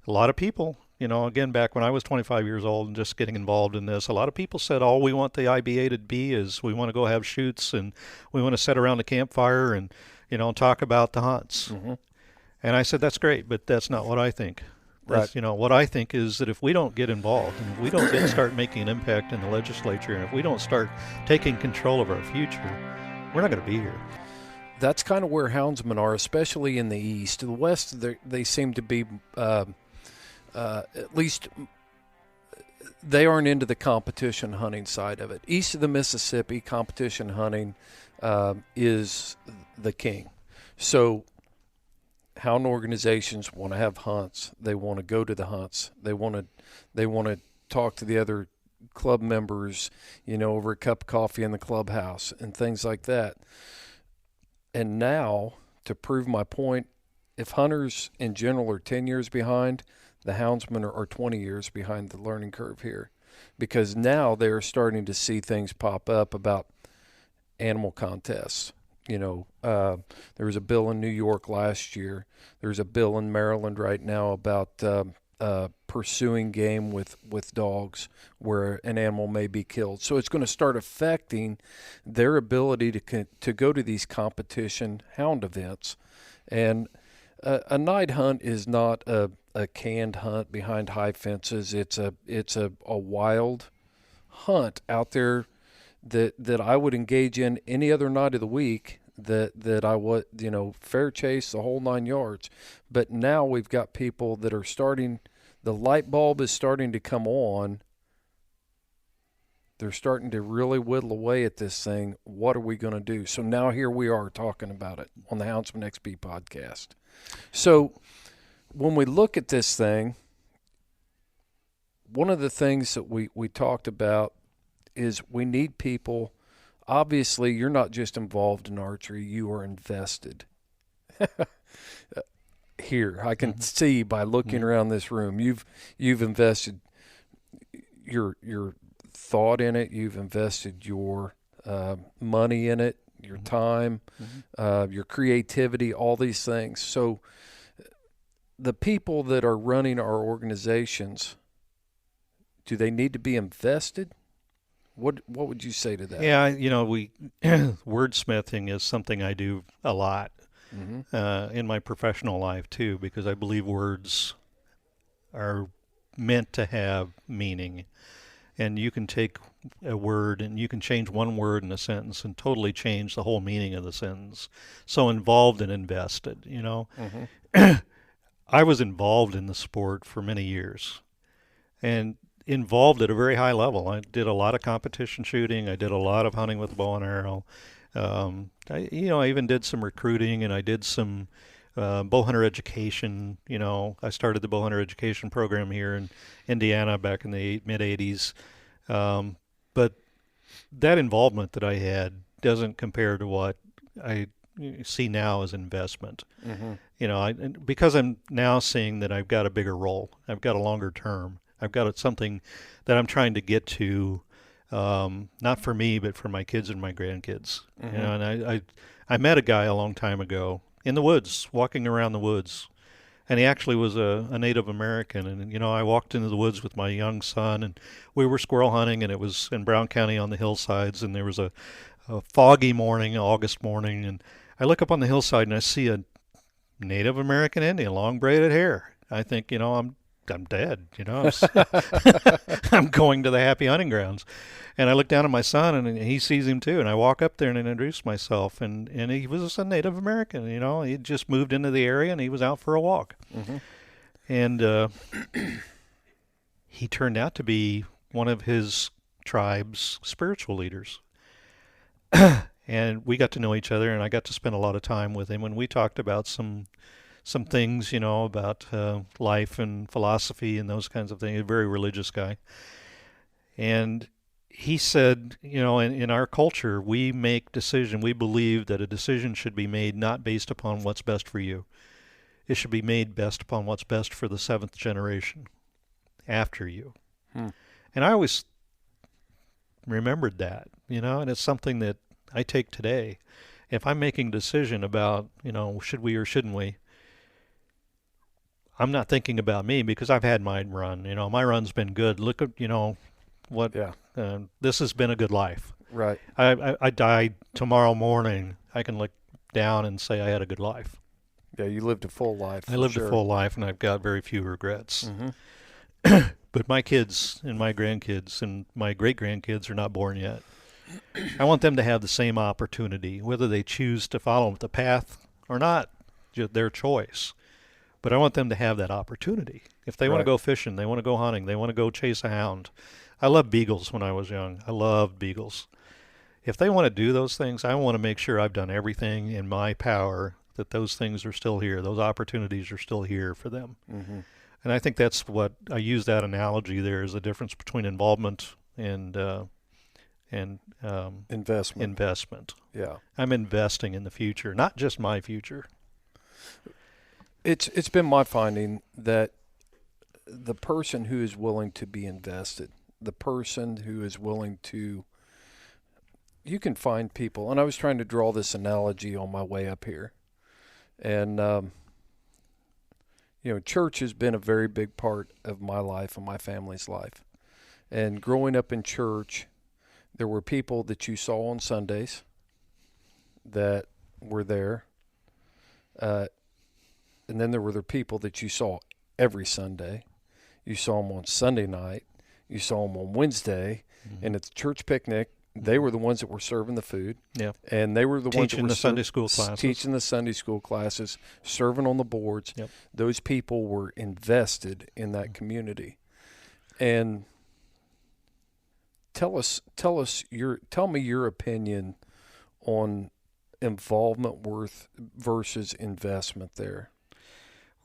lot of people, again, back when I was 25 years old and just getting involved in this, a lot of people said all we want the IBA to be is we want to go have shoots and we want to sit around a campfire and, talk about the hunts. Mm-hmm. And I said, that's great, but that's not what I think. Right. What I think is that if we don't get involved and if we don't start making an impact in the legislature and if we don't start taking control of our future, we're not going to be here. That's kind of where houndsmen are, especially in the East. In the West, they seem to be, at least they aren't into the competition hunting side of it. East of the Mississippi, competition hunting is the king. So hound organizations want to have hunts. They want to go to the hunts. They want to talk to the other club members, over a cup of coffee in the clubhouse and things like that. And now, to prove my point, if hunters in general are 10 years behind, the houndsmen are 20 years behind the learning curve here, because now they're starting to see things pop up about animal contests. There was a bill in New York last year. There's a bill in Maryland right now about pursuing game with dogs where an animal may be killed. So it's going to start affecting their ability to go to these competition hound events. And a night hunt is not a canned hunt behind high fences. It's a wild hunt out there that I would engage in any other night of the week, that I would, fair chase, the whole 9 yards. But now we've got people that are starting, the light bulb is starting to come on. They're starting to really whittle away at this thing. What are we going to do? So now here we are talking about it on the Houndsman XP podcast. So when we look at this thing, one of the things that we talked about is we need people. Obviously, you're not just involved in archery, you are invested. Here, I can see by looking around this room, you've invested your thought in it, you've invested your money in it, your time, your creativity, all these things. So the people that are running our organizations, do they need to be invested? What would you say to that? Yeah, we wordsmithing is something I do a lot in my professional life too, because I believe words are meant to have meaning. And you can take a word and you can change one word in a sentence and totally change the whole meaning of the sentence. So involved and invested, I was involved in the sport for many years and involved at a very high level. I did a lot of competition shooting. I did a lot of hunting with bow and arrow. I even did some recruiting and I did some bow hunter education. I started the bow hunter education program here in Indiana back in the mid-'80s. But that involvement that I had doesn't compare to what I see now as investment. Mm-hmm. You know, because I'm now seeing that I've got a bigger role, I've got a longer term, I've got something that I'm trying to get to, not for me, but for my kids and my grandkids. Mm-hmm. You know, and I met a guy a long time ago in the woods, walking around the woods, and he actually was a Native American. And, you know, I walked into the woods with my young son, and we were squirrel hunting, and it was in Brown County on the hillsides, and there was a foggy morning, August morning, and I look up on the hillside and I see a Native American Indian, long braided hair. I think, you know, I'm dead, you know. I'm going to the happy hunting grounds. And I look down at my son, and he sees him too. And I walk up there and introduce myself. And he was a Native American, you know. He just moved into the area, and he was out for a walk. Mm-hmm. And he turned out to be one of his tribe's spiritual leaders. And we got to know each other, and I got to spend a lot of time with him. And we talked about some things, you know, about life and philosophy and those kinds of things. A very religious guy. And he said, you know, in our culture, we make decisions. We believe that a decision should be made not based upon what's best for you. It should be made based upon what's best for the seventh generation after you. And I always remembered that, you know, and it's something that I take today. If I'm making a decision about, you know, should we or shouldn't we, I'm not thinking about me, because I've had my run. You know, my run's been good. Look at, you know, what, this has been a good life. Right. I died tomorrow morning. I can look down and say I had a good life. Yeah, you lived a full life. I lived a full life, and I've got very few regrets. Mm-hmm. But my kids and my grandkids and my great-grandkids are not born yet. I want them to have the same opportunity, whether they choose to follow the path or not, their choice. But I want them to have that opportunity. If they want to go fishing, they want to go hunting, they want to go chase a hound. I loved beagles when I was young. I loved beagles. If they want to do those things, I want to make sure I've done everything in my power that those things are still here. Those opportunities are still here for them. Mm-hmm. And I think that's what I use that analogy there, is the difference between involvement and investment. Yeah. I'm investing in the future, not just my future. It's been my finding that the person who is willing to be invested, the person who is willing to, you can find people, and I was trying to draw this analogy on my way up here. And, you know, church has been a very big part of my life and my family's life. And growing up in church, there were people that you saw on Sundays that were there. And then there were the people that you saw every Sunday. You saw them on Sunday night. You saw them on Wednesday. Mm-hmm. And at the church picnic, they were the ones that were serving the food. Yeah. And they were the ones that were Sunday school classes. Teaching the Sunday school classes, serving on the boards. Yep. Those people were invested in that community. And tell me your opinion on involvement versus investment there.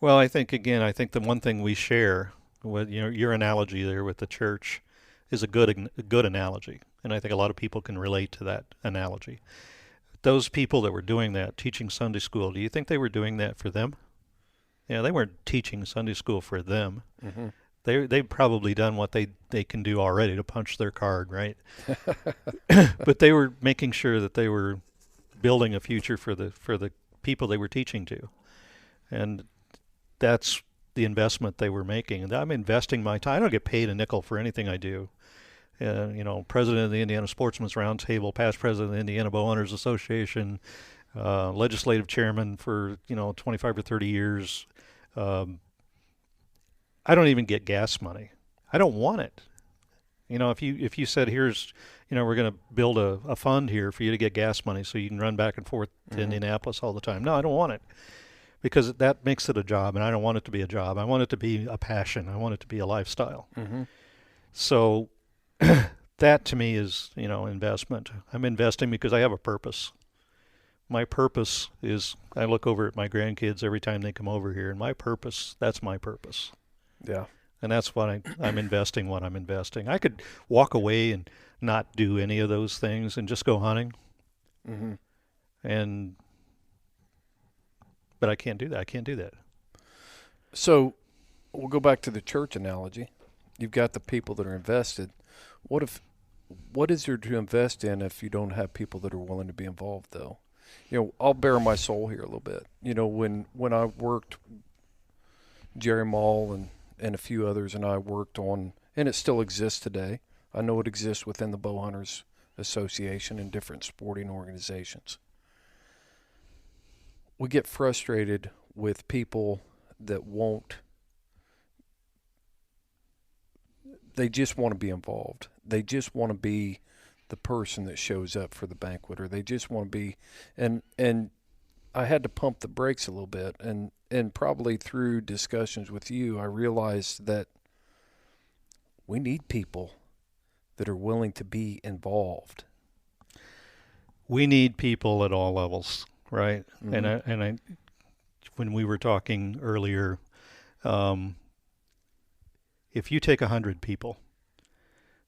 Well, I think the one thing we share with, you know, your analogy there with the church is a good analogy. And I think a lot of people can relate to that analogy. Those people that were doing that, teaching Sunday school, do you think they were doing that for them? Yeah, they weren't teaching Sunday school for them. Mm-hmm. They've probably done what they can do already to punch their card, right? But they were making sure that they were building a future for the people they were teaching to. And that's the investment they were making. And I'm investing my time. I don't get paid a nickel for anything I do. You know, president of the Indiana Sportsman's Roundtable, past president of the Indiana Bowhunters Association, legislative chairman for, 25 or 30 years. I don't even get gas money. I don't want it. If you said, here's, we're going to build a fund here for you to get gas money so you can run back and forth to Indianapolis all the time. No, I don't want it, because that makes it a job, and I don't want it to be a job. I want it to be a passion. I want it to be a lifestyle. Mm-hmm. So that to me is, investment. I'm investing because I have a purpose. My purpose is, I look over at my grandkids every time they come over here, and my purpose, that's my purpose. Yeah. And that's why I'm investing what I'm investing. I could walk away and not do any of those things and just go hunting. Mm-hmm. But I can't do that. I can't do that. So we'll go back to the church analogy. You've got the people that are invested. What is there to invest in if you don't have people that are willing to be involved, though? I'll bare my soul here a little bit. When I worked, Jerry Mall and a few others and I worked on, and it still exists today. I know it exists within the Bow Hunters Association and different sporting organizations. We get frustrated with people that they just want to be involved. They just want to be the person that shows up for the banquet, or they just want to be, and I had to pump the brakes a little bit, and probably through discussions with you, I realized that we need people that are willing to be involved. We need people at all levels, right? Mm-hmm. And I, when we were talking earlier, if you take 100 people,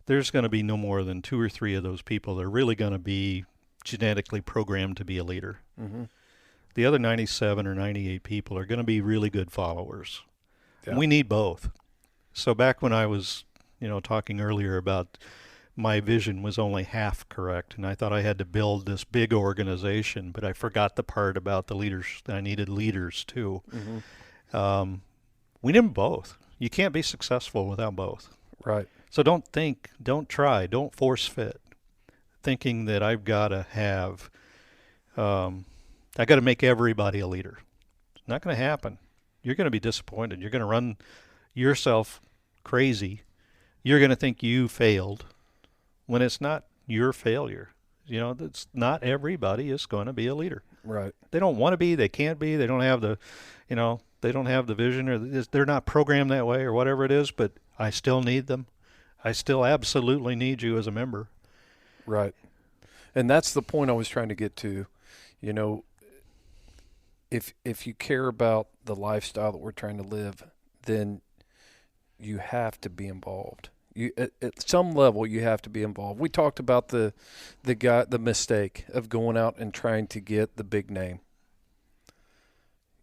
there's going to be no more than 2 or 3 of those people that are really going to be genetically programmed to be a leader. Mm-hmm. The other 97 or 98 people are going to be really good followers. Yeah. We need both. So back when I was, talking earlier about my vision was only half correct, and I thought I had to build this big organization, but I forgot the part about the leaders. I needed leaders too. Mm-hmm. We need them both. You can't be successful without both. Right. So don't try, don't force fit, thinking that I've got to have, I got to make everybody a leader. It's not going to happen. You're going to be disappointed. You're going to run yourself crazy. You're going to think you failed when it's not your failure. It's not everybody is going to be a leader. Right. They don't want to be. They can't be. They don't have the, they don't have the vision, or they're not programmed that way, or whatever it is. But I still need them. I still absolutely need you as a member. Right. And that's the point I was trying to get to. If you care about the lifestyle that we're trying to live, then you have to be involved. At some level, you have to be involved. We talked about the mistake of going out and trying to get the big name.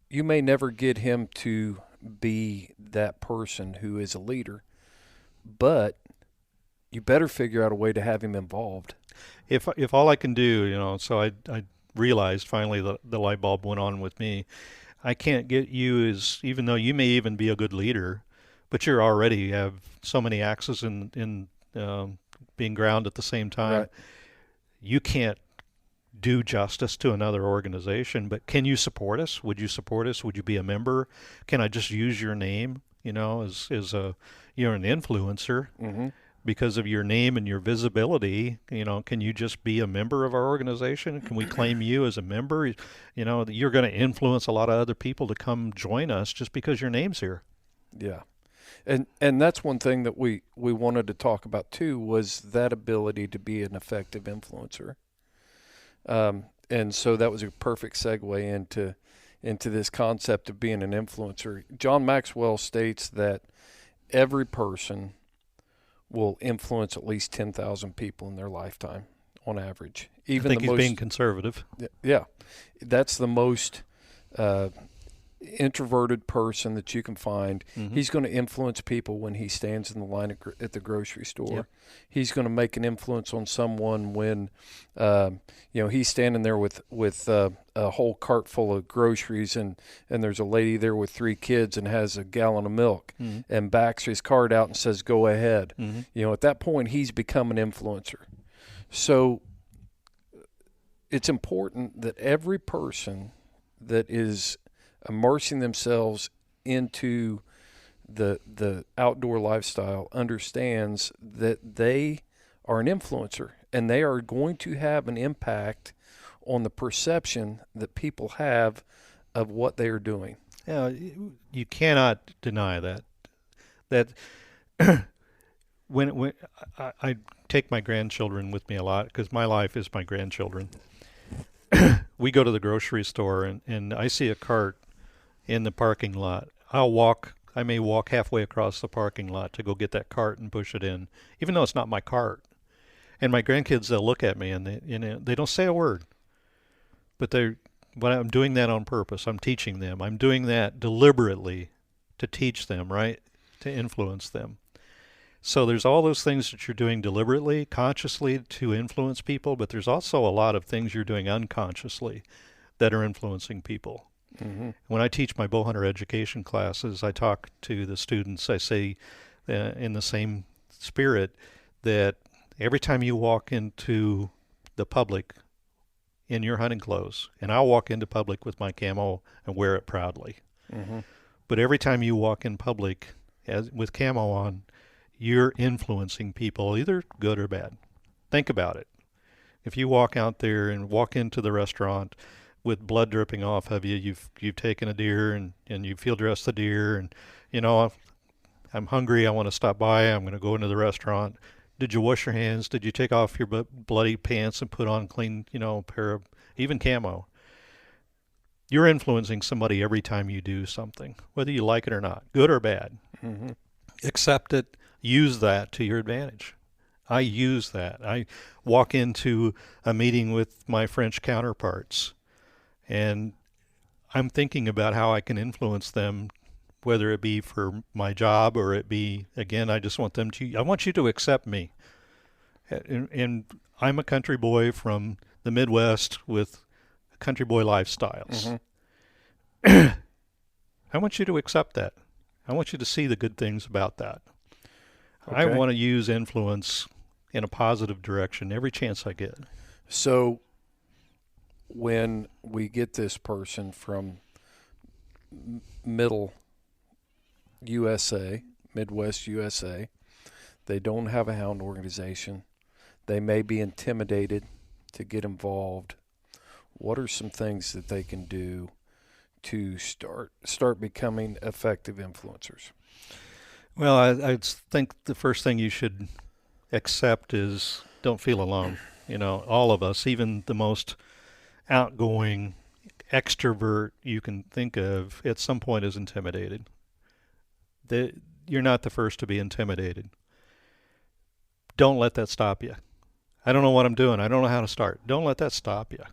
You may never get him to be that person who is a leader, but you better figure out a way to have him involved. If all I can do, so I realized finally the light bulb went on with me. I can't get you even though you may even be a good leader, but you already have so many axes in being ground at the same time. Right. You can't do justice to another organization, but can you support us? Would you support us? Would you be a member? Can I just use your name, as you're an influencer? Mm-hmm. Because of your name and your visibility, can you just be a member of our organization? Can we claim you as a member? You're going to influence a lot of other people to come join us just because your name's here. Yeah. And that's one thing that we wanted to talk about too, was that ability to be an effective influencer. And so that was a perfect segue into this concept of being an influencer. John Maxwell states that every person will influence at least 10,000 people in their lifetime on average. Even I think he's being conservative. Yeah. That's the most introverted person that you can find. Mm-hmm. He's going to influence people when he stands in the line at the grocery store. Yep. He's going to make an influence on someone when he's standing there with a whole cart full of groceries and there's a lady there with 3 kids and has a gallon of milk, mm-hmm. and backs his cart out and says, "Go ahead." Mm-hmm. At that point he's become an influencer. So it's important that every person that is immersing themselves into the outdoor lifestyle understands that they are an influencer and they are going to have an impact on the perception that people have of what they are doing. Yeah, you cannot deny that. When I take my grandchildren with me a lot, because my life is my grandchildren. We go to the grocery store and I see a cart in the parking lot. I'll walk I may walk halfway across the parking lot to go get that cart and push it in, even though it's not my cart. And my grandkids, they'll look at me and they don't say a word, but I'm doing that on purpose. I'm teaching them. I'm doing that deliberately to teach them, right? To influence them. So there's all those things that you're doing deliberately, consciously to influence people, but there's also a lot of things you're doing unconsciously that are influencing people. Mm-hmm. When I teach my bowhunter education classes, I talk to the students. I say in the same spirit that every time you walk into the public in your hunting clothes, and I'll walk into public with my camo and wear it proudly, mm-hmm. but every time you walk in public with camo on, you're influencing people, either good or bad. Think about it. If you walk out there and walk into the restaurant with blood dripping off of you, you've taken a deer and you field dressed the deer, and I'm hungry, I want to stop by, I'm going to go into the restaurant. Did you wash your hands? Did you take off your bloody pants and put on clean, pair of even camo? You're influencing somebody every time you do something, whether you like it or not, good or bad. Mm-hmm. Accept it. Use that to your advantage. I use that. I walk into a meeting with my French counterparts, and I'm thinking about how I can influence them, whether it be for my job or it be, again, I want you to accept me. And I'm a country boy from the Midwest with country boy lifestyles. Mm-hmm. I want you to accept that. I want you to see the good things about that. Okay. I want to use influence in a positive direction every chance I get. So when we get this person from Midwest USA, they don't have a hound organization, they may be intimidated to get involved. What are some things that they can do to start becoming effective influencers? Well, I think the first thing you should accept is don't feel alone. All of us, even the most outgoing extrovert you can think of, at some point is intimidated. You're not the first to be intimidated. Don't let that stop you. I don't know what I'm doing. I don't know how to start. Don't let that stop you.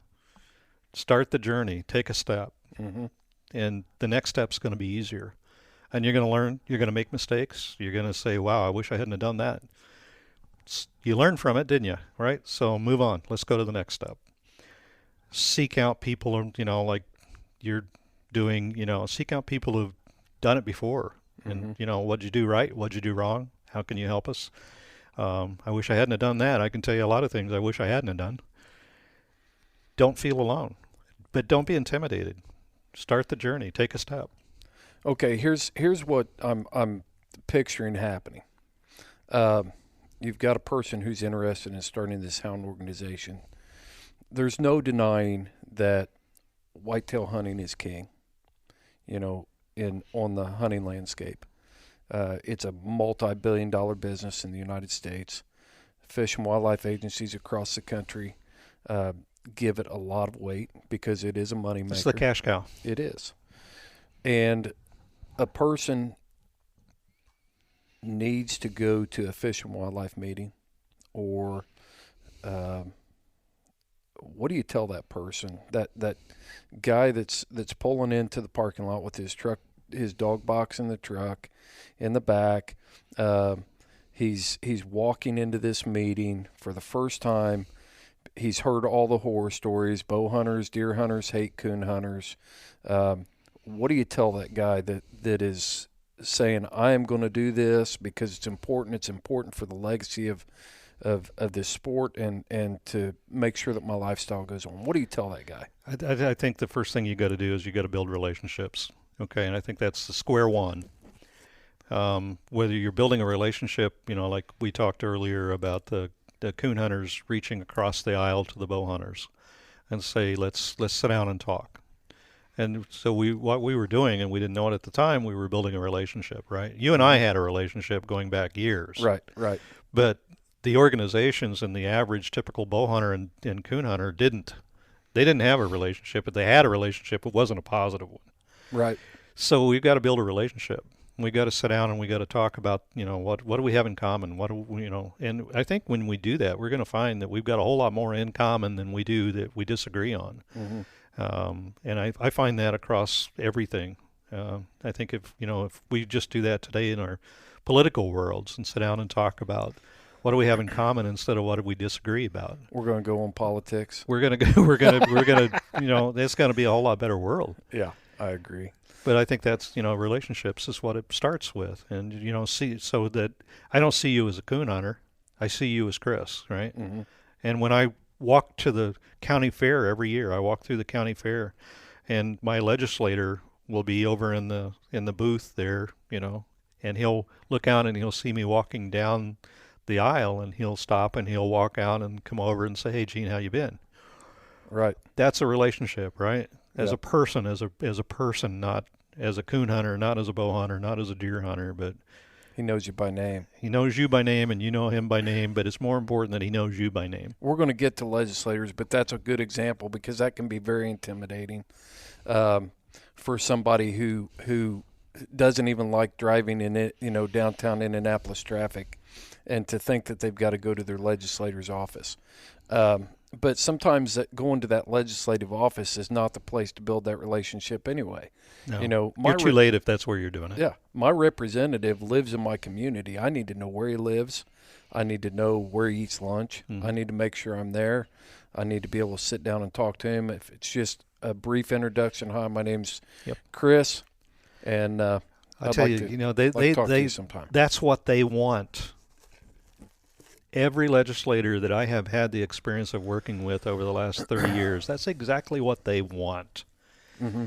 Start the journey. Take a step. Mm-hmm. And the next step's going to be easier. And you're going to learn. You're going to make mistakes. You're going to say, wow, I wish I hadn't have done that. You learned from it, didn't you? Right? So move on. Let's go to the next step. Seek out people, like you're doing, seek out people who've done it before. And, mm-hmm. What'd you do right? What'd you do wrong? How can you help us? I wish I hadn't have done that. I can tell you a lot of things I wish I hadn't have done. Don't feel alone, but don't be intimidated. Start the journey. Take a step. Okay, here's what I'm picturing happening. You've got a person who's interested in starting this hound organization. There's no denying that whitetail hunting is king, on the hunting landscape. It's a multi-billion-dollar business in the United States. Fish and wildlife agencies across the country give it a lot of weight because it is a moneymaker. It's the cash cow. It is. And a person needs to go to a fish and wildlife meeting, or what do you tell that person, that guy that's pulling into the parking lot with his truck, his dog box in the truck, in the back? He's walking into this meeting for the first time. He's heard all the horror stories. Bow hunters, deer hunters hate coon hunters. What do you tell that guy that is saying, I am going to do this because it's important. It's important for the legacy of this sport and to make sure that my lifestyle goes on. What do you tell that guy? I think the first thing you got to do is you got to build relationships. Okay, and I think that's the square one. Whether you're building a relationship, like we talked earlier about the coon hunters reaching across the aisle to the bow hunters and say, let's sit down and talk. And so what we were doing, and we didn't know it at the time, we were building a relationship, right? You and I had a relationship going back years. Right. But the organizations and the average typical bow hunter and coon hunter didn't. They didn't have a relationship. If they had a relationship, it wasn't a positive one. Right. So we've got to build a relationship. We got to sit down and we got to talk about, what do we have in common? What do we, and I think when we do that, we're going to find that we've got a whole lot more in common than we do that we disagree on. And I find that across everything. I think if we just do that today in our political worlds and sit down and talk about what do we have in common instead of what do we disagree about. We're going to go on politics. We're going to, it's going to be a whole lot better world. Yeah, I agree. But I think that's, relationships is what it starts with. And, so that I don't see you as a coon hunter. I see you as Chris, right? Mm-hmm. And when I walk to the county fair every year, I walk through the county fair, and my legislator will be over in the booth there, and he'll look out and he'll see me walking down the aisle, and he'll stop and he'll walk out and come over and say, "Hey, Gene, how you been?" Right. That's a relationship, right? As Yep. a person, as a person, not as a coon hunter, not as a bow hunter, not as a deer hunter, but he knows you by name. He knows you by name, and you know him by name. But it's more important that he knows you by name. We're going to get to legislators, but that's a good example because that can be very intimidating for somebody who doesn't even like driving in it, downtown Indianapolis traffic, and to think that they've got to go to their legislator's office. But sometimes going to that legislative office is not the place to build that relationship anyway. No. You're too late if that's where you're doing it. Yeah. My representative lives in my community. I need to know where he lives. I need to know where he eats lunch. Mm-hmm. I need to make sure I'm there. I need to be able to sit down and talk to him. If it's just a brief introduction, hi, my name's Chris, and I'll tell you, they sometime. That's what they want. Every legislator that I have had the experience of working with over the last 30 years, that's exactly what they want. Mm-hmm.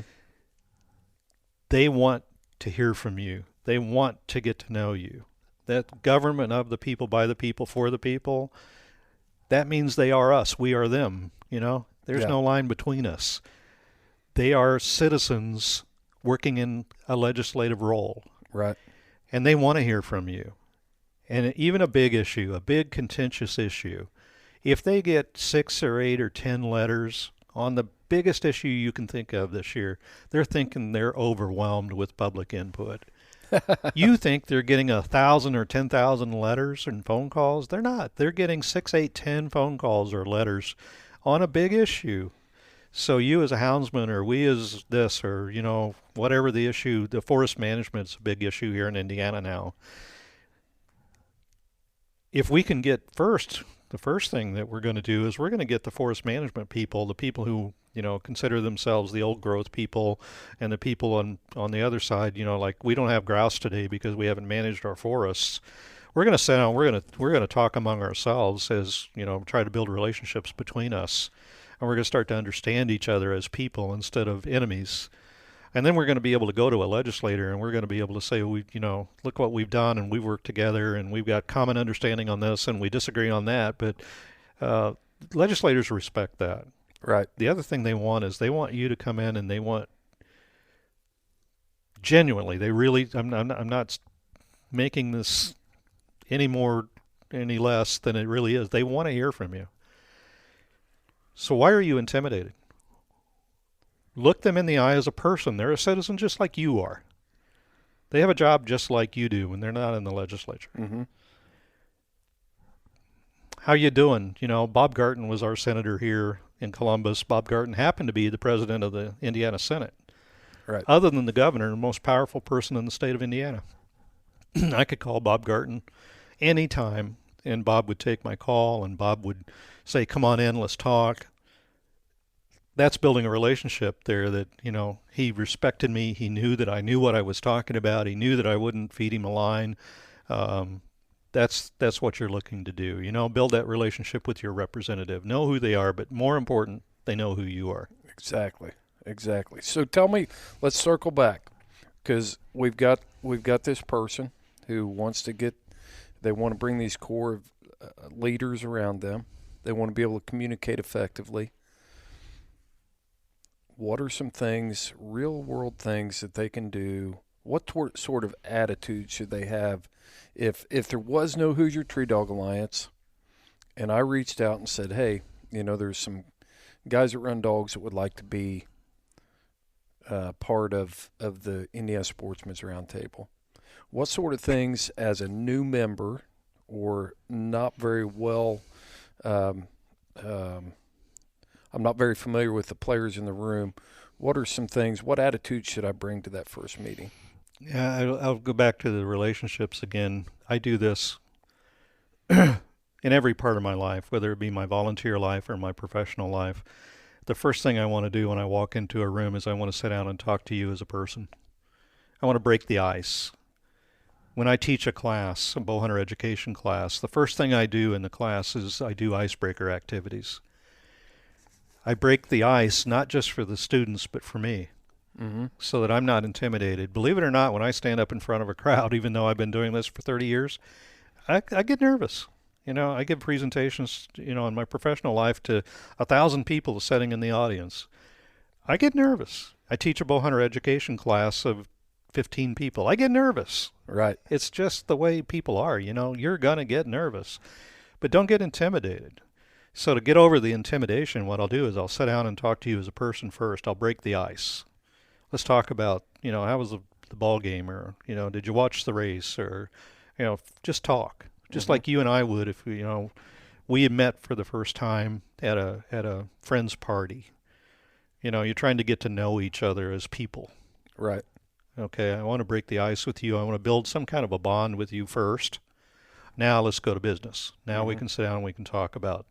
They want to hear from you. They want to get to know you. That government of the people, by the people, for the people, that means they are us. We are them. There's no line between us. They are citizens working in a legislative role. Right. And they want to hear from you. And even a big issue, a big contentious issue, if they get 6 or 8 or 10 letters on the biggest issue you can think of this year, they're thinking they're overwhelmed with public input. You think they're getting 1,000 or 10,000 letters and phone calls? They're not. They're getting 6, 8, 10 phone calls or letters on a big issue. So you as a houndsman, or we as this, or, whatever the issue, the forest management's a big issue here in Indiana now. If we can get the first thing that we're going to do is we're going to get the forest management people, the people who, consider themselves the old growth people, and the people on the other side, like we don't have grouse today because we haven't managed our forests. We're going to sit down, we're going to talk among ourselves as, try to build relationships between us. And we're going to start to understand each other as people instead of enemies. And then we're going to be able to go to a legislator and we're going to be able to say, look what we've done, and we've worked together and we've got common understanding on this and we disagree on that. But legislators respect that. Right. The other thing they want is they want you to come in, and they want genuinely, they really, I'm not making this any less than it really is. They want to hear from you. So why are you intimidated? Look them in the eye as a person. They're a citizen just like you are. They have a job just like you do when they're not in the legislature. Mm-hmm. How you doing? Bob Garton was our senator here in Columbus. Bob Garton happened to be the president of the Indiana Senate. Right. Other than the governor, the most powerful person in the state of Indiana. I could call Bob Garton anytime, and Bob would take my call, and Bob would say, "Come on in, let's talk." That's building a relationship there that, he respected me. He knew that I knew what I was talking about. He knew that I wouldn't feed him a line. That's what you're looking to do. Build that relationship with your representative. Know who they are, but more important, they know who you are. Exactly. So tell me, let's circle back, because we've got this person who they want to bring these core leaders around them. They want to be able to communicate effectively. What are some things, real world things that they can do? What sort of attitude should they have if there was no Hoosier Tree Dog Alliance, and I reached out and said, hey, there's some guys that run dogs that would like to be part of the Indiana Sportsman's Roundtable. what sort of things as a new member or not very well, I'm not very familiar with the players in the room, what are some things, what attitude should I bring to that first meeting? Yeah, I'll go back to the relationships again. I do this in every part of my life, whether it be my volunteer life or my professional life. The first thing I want to do when I walk into a room is I want to sit down and talk to you as a person. I want to break the ice. When I teach a class, a bowhunter education class, the first thing I do in the class is I do icebreaker activities. I break the ice not just for the students, but for me, so that I'm not intimidated. Believe it or not, when I stand up in front of a crowd, even though I've been doing this for 30 years, I get nervous. I give presentations, in my professional life to 1,000 people sitting in the audience. I get nervous. I teach a bowhunter education class of 15 people. I get nervous. Right. It's just the way people are. You're going to get nervous, but don't get intimidated. So to get over the intimidation, what I'll do is I'll sit down and talk to you as a person first. I'll break the ice. Let's talk about, how was the ball game, or, did you watch the race, or, just talk. Just like you and I would if we had met for the first time at a friend's party. You're trying to get to know each other as people. Right. Okay, I want to break the ice with you. I want to build some kind of a bond with you first. Now let's go to business. Now we can sit down and we can talk about,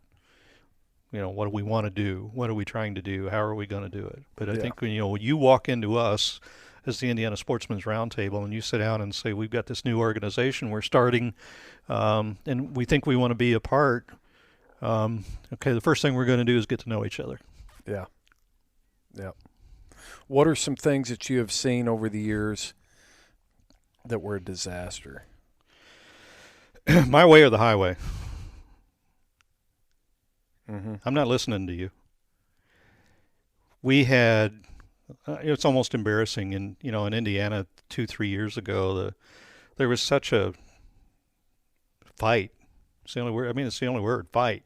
what do we want to do? What are we trying to do? How are we going to do it? But I think when you walk into us as the Indiana Sportsman's Roundtable and you sit down and say, we've got this new organization we're starting, and we think we want to be a part, okay, the first thing we're going to do is get to know each other. Yeah. Yeah. What are some things that you have seen over the years that were a disaster? My way or the highway. I'm not listening to you. We had, it's almost embarrassing, in Indiana 2-3 years ago, there was such a fight. It's the only word. It's the only word, fight,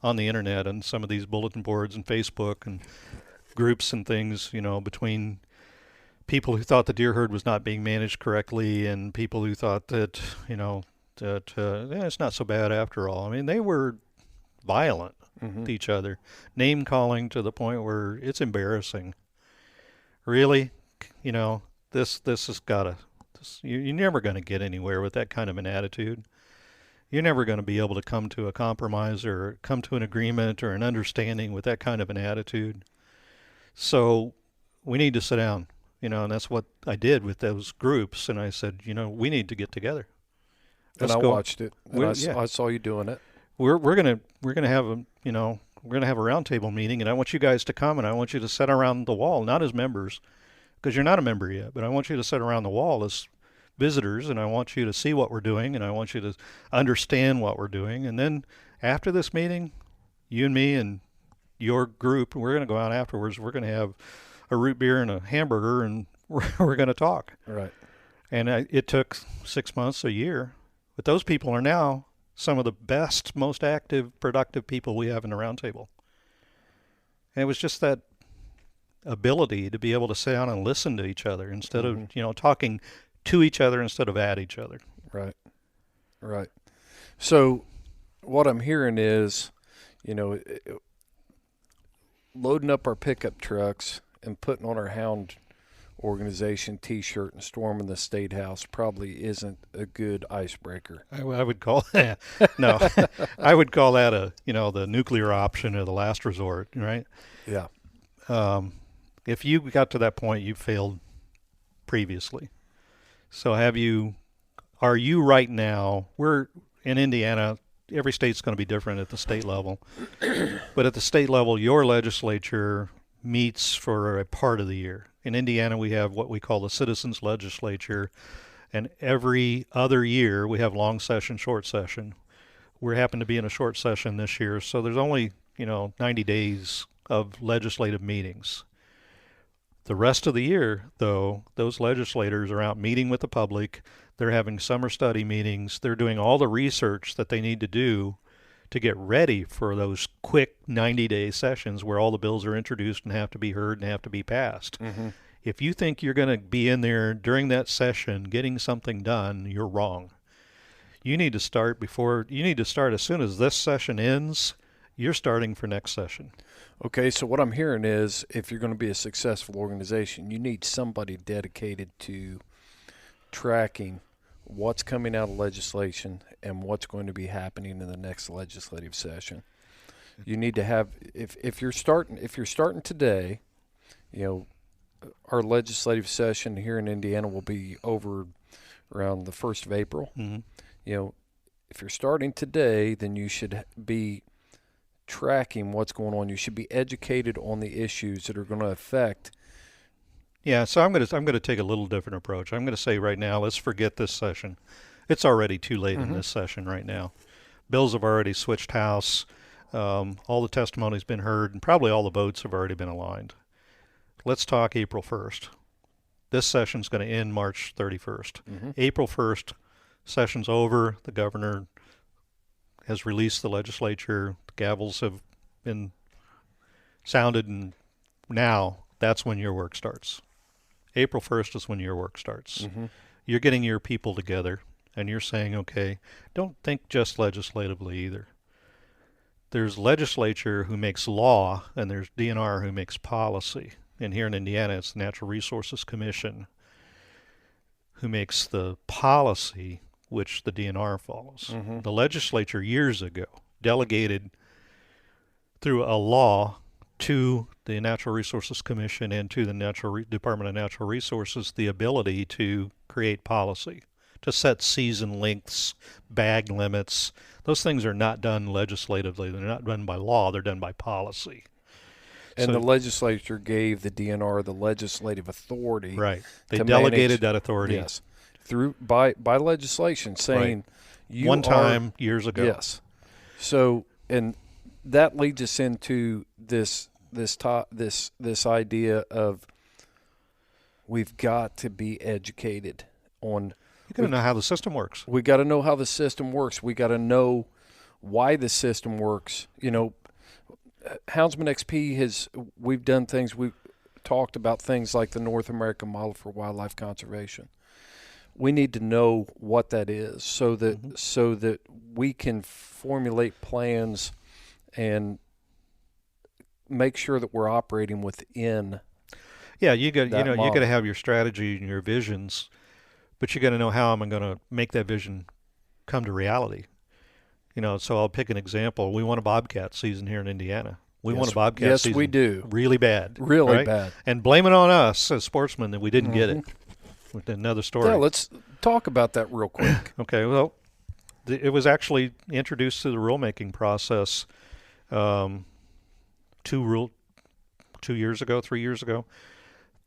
on the internet and some of these bulletin boards and Facebook and groups and things, between people who thought the deer herd was not being managed correctly and people who thought that, it's not so bad after all. They were violent to each other, name calling to the point where it's embarrassing. Really, this has got to. You're never going to get anywhere with that kind of an attitude. You're never going to be able to come to a compromise or come to an agreement or an understanding with that kind of an attitude. So we need to sit down, and that's what I did with those groups. And I said, we need to get together. Let's and I watched it. And I saw you doing it. We're gonna have a roundtable meeting, and I want you guys to come, and I want you to sit around the wall, not as members, because you're not a member yet, but I want you to sit around the wall as visitors, and I want you to see what we're doing, and I want you to understand what we're doing. And then after this meeting, you and me and your group, we're going to go out afterwards. We're going to have a root beer and a hamburger, and we're going to talk. Right. And it took 6 months, a year, but those people are now some of the best, most active, productive people we have in the roundtable. And it was just that ability to be able to sit down and listen to each other instead of, talking to each other instead of at each other. Right. Right. So what I'm hearing is, loading up our pickup trucks and putting on our Hound organization T-shirt and storming the State House probably isn't a good icebreaker. I would call that no. I would call that the nuclear option or the last resort, right? Yeah. If you got to that point, you failed previously. So are you right now? We're in Indiana. Every state's going to be different at the state level, but at the state level, your legislature meets for a part of the year. In Indiana, we have what we call the citizens legislature, and every other year we have long session, short session. We happen to be in a short session this year, so there's only 90 days of legislative meetings. The rest of the year, though, those legislators are out meeting with the public. They're having summer study meetings. They're doing all the research that they need to do to get ready for those quick 90-day sessions where all the bills are introduced and have to be heard and have to be passed. If you think you're going to be in there during that session getting something done, you're wrong. You need to start as soon as this session ends, you're starting for next session. Okay, so what I'm hearing is if you're going to be a successful organization, you need somebody dedicated to tracking what's coming out of legislation and what's going to be happening in the next legislative session. You need to have, if you're starting today, our legislative session here in Indiana will be over around the 1st of April. Mm-hmm. If you're starting today, then you should be tracking what's going on. You should be educated on the issues that are going to affect. Yeah, so I'm going to take a little different approach. I'm going to say right now, let's forget this session. It's already too late in this session right now. Bills have already switched house. All the testimony's been heard, and probably all the votes have already been aligned. Let's talk April 1st. This session's going to end March 31st. April 1st, session's over. The governor has released the legislature. The gavels have been sounded, and now that's when your work starts. April 1st is when your work starts. You're getting your people together, and you're saying, okay, don't think just legislatively either. There's legislature who makes law, and there's DNR who makes policy. And here in Indiana, it's the Natural Resources Commission who makes the policy which the DNR follows. The legislature years ago delegated through a law to the Natural Resources Commission and to the Department of Natural Resources the ability to create policy, to set season lengths, bag limits. Those things are not done legislatively. They're not done by law. They're done by policy. And the legislature gave the DNR the legislative authority. Right. They delegated that authority. Yes. Through by legislation saying years ago. Yes. So, and that leads us into this idea of we've got to be educated on. You got to know how the system works. We got to know how the system works. We got to know why the system works. Houndsman XP we've done things. We've talked about things like the North American model for wildlife conservation. We need to know what that is so that we can formulate plans and make sure that we're operating within. Yeah, you got model. You got to have your strategy and your visions, but you got to know how am I going to make that vision come to reality. So I'll pick an example. We want a bobcat season here in Indiana. We want a bobcat season. Yes, we do. Really bad. Really right? bad. And blame it on us as sportsmen that we didn't get it. With another story. Yeah, let's talk about that real quick. Okay, well, it was actually introduced to the rulemaking process 3 years ago,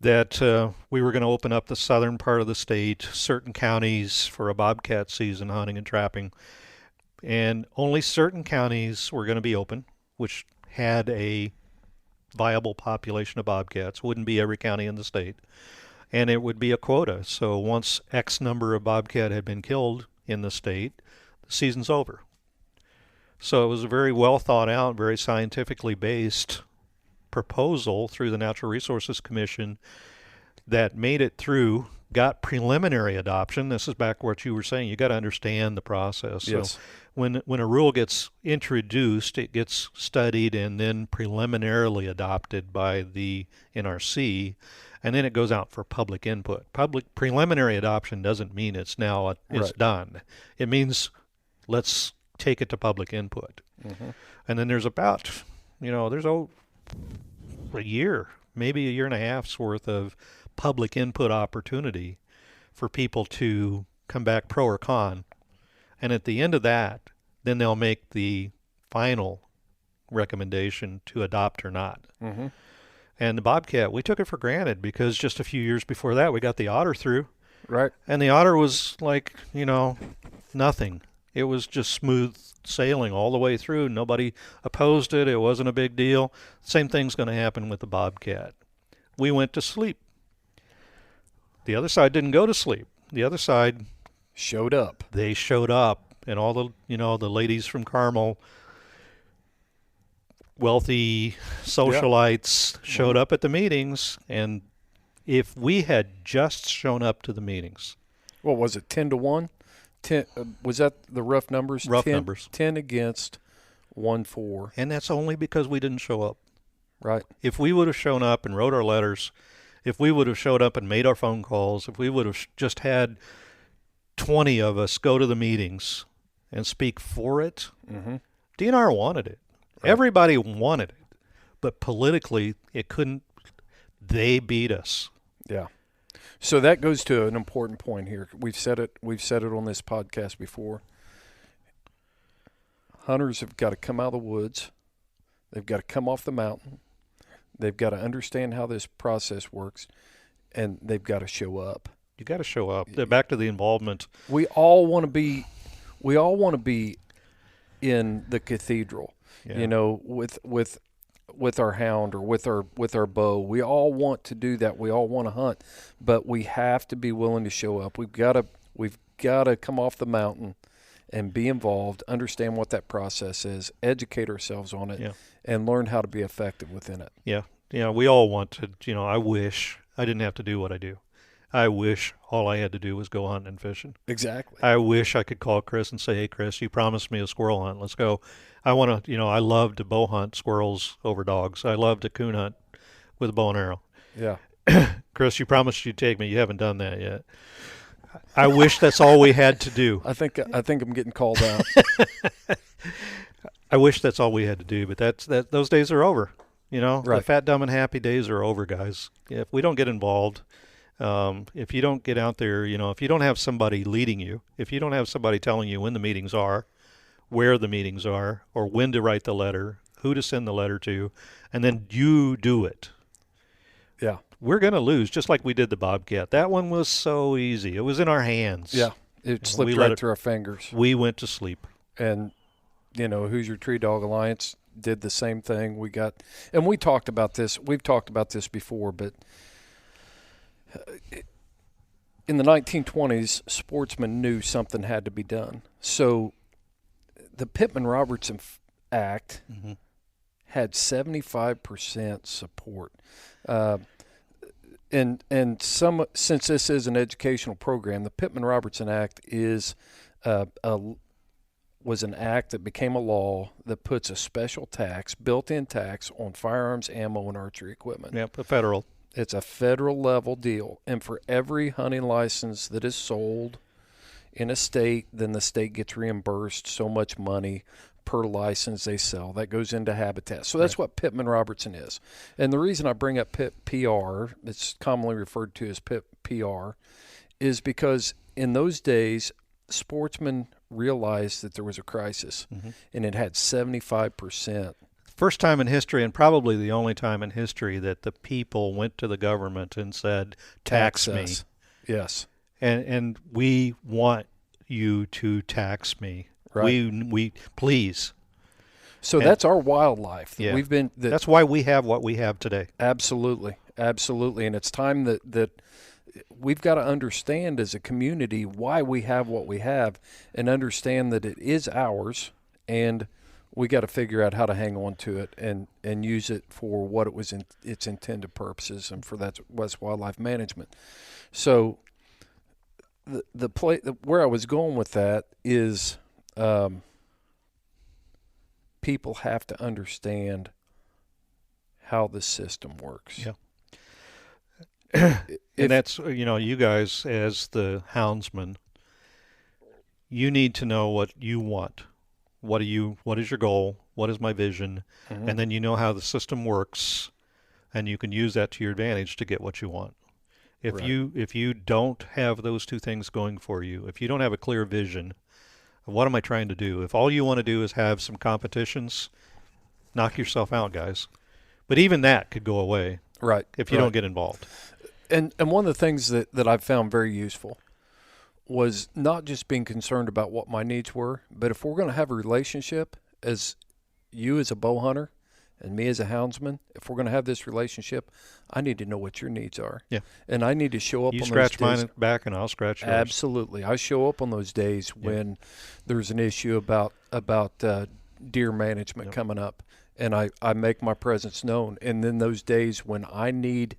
that we were going to open up the southern part of the state, certain counties for a bobcat season, hunting and trapping. And only certain counties were going to be open, which had a viable population of bobcats. Wouldn't be every county in the state. And it would be a quota. So once X number of bobcat had been killed in the state, the season's over. So it was a very well thought out, very scientifically based proposal through the Natural Resources Commission that made it through, got preliminary adoption. This is back what you were saying. You got to understand the process. Yes. So when a rule gets introduced, it gets studied and then preliminarily adopted by the NRC, and then it goes out for public input. Preliminary adoption doesn't mean it's now it's done. It means let's take it to public input. And then there's about, there's a year, maybe a year and a half's worth of public input opportunity for people to come back pro or con. And at the end of that, then they'll make the final recommendation to adopt or not. And the bobcat, we took it for granted because just a few years before that, we got the otter through. Right. And the otter was like, nothing. It was just smooth sailing all the way through. Nobody opposed it. It wasn't a big deal. Same thing's going to happen with the bobcat. We went to sleep. The other side didn't go to sleep. The other side showed up. They showed up, and all the, the ladies from Carmel, wealthy socialites showed up at the meetings, and If we had just shown up to the meetings. What was it, 10-1? 10, was that the rough numbers? Rough numbers. 10 against, 1 for. And that's only because we didn't show up. Right. If we would have shown up and wrote our letters, if we would have showed up and made our phone calls, if we would have just had 20 of us go to the meetings and speak for it, DNR wanted it. Right. Everybody wanted it. But politically, it couldn't. They beat us. Yeah. So that goes to an important point here. We've said it on this podcast before. Hunters have got to come out of the woods. They've got to come off the mountain. They've got to understand how this process works, and they've got to show up. You got to show up. Back to the involvement. We all want to be in the cathedral. Yeah. You know, with our hound or with our bow. We all want to do that. We all want to hunt, but we have to be willing to show up. We've got to come off the mountain and be involved, understand what that process is, educate ourselves on it, and learn how to be effective within it. Yeah. Yeah, we all want to, I wish I didn't have to do what I do. I wish all I had to do was go hunting and fishing. Exactly. I wish I could call Chris and say, hey, Chris, you promised me a squirrel hunt. Let's go. I want to, I love to bow hunt squirrels over dogs. I love to coon hunt with a bow and arrow. Yeah. Chris, you promised you'd take me. You haven't done that yet. I wish that's all we had to do. I think I'm getting called out. I wish that's all we had to do, but those days are over. Right. The fat, dumb, and happy days are over, guys. If we don't get involved, if you don't get out there, if you don't have somebody leading you, if you don't have somebody telling you when the meetings are, where the meetings are, or when to write the letter, who to send the letter to, and then you do it. Yeah. We're going to lose, just like we did the Bobcat. That one was so easy. It was in our hands. Yeah. It slipped right through our fingers. We went to sleep. And, Hoosier Tree Dog Alliance did the same thing. And we talked about this. We've talked about this before, but in the 1920s, Sportsman knew something had to be done. So the Pittman-Robertson Act had 75% support. And since this is an educational program, the Pittman-Robertson Act was an act that became a law that puts a special tax, built-in tax, on firearms, ammo, and archery equipment. Yep, federal. It's a federal level deal. And for every hunting license that is sold in a state, then the state gets reimbursed so much money per license they sell. That goes into habitat. So that's what Pittman-Robertson is. And the reason I bring up PR, it's commonly referred to as PR, is because in those days, Sportsman realized that there was a crisis, and it had 75%. First time in history, and probably the only time in history, that the people went to the government and said, tax me. Yes. And we want you to tax me. Right. We please. So that's our wildlife. Yeah. That's why we have what we have today. Absolutely. Absolutely. And it's time that we've got to understand as a community why we have what we have, and understand that it is ours, and we got to figure out how to hang on to it and use it for what it was in its intended purposes, and for that's wildlife management. So where I was going with that is people have to understand how the system works. Yeah. And that's, you guys as the houndsmen, you need to know what you want. What is your goal? What is my vision? And then you know how the system works, and you can use that to your advantage to get what you want. If you don't have those two things going for you, if you don't have a clear vision of what am I trying to do, if all you want to do is have some competitions, knock yourself out, guys. But even that could go away, if you don't get involved. And one of the things that I've found very useful was not just being concerned about what my needs were, but if we're going to have a relationship, as you as a bow hunter and me as a houndsman, if we're going to have this relationship, I need to know what your needs are. Yeah. And I need to show up on those days. You scratch mine back and I'll scratch yours. Absolutely. I show up on those days when there's an issue about deer management coming up, and I make my presence known. And then those days when I need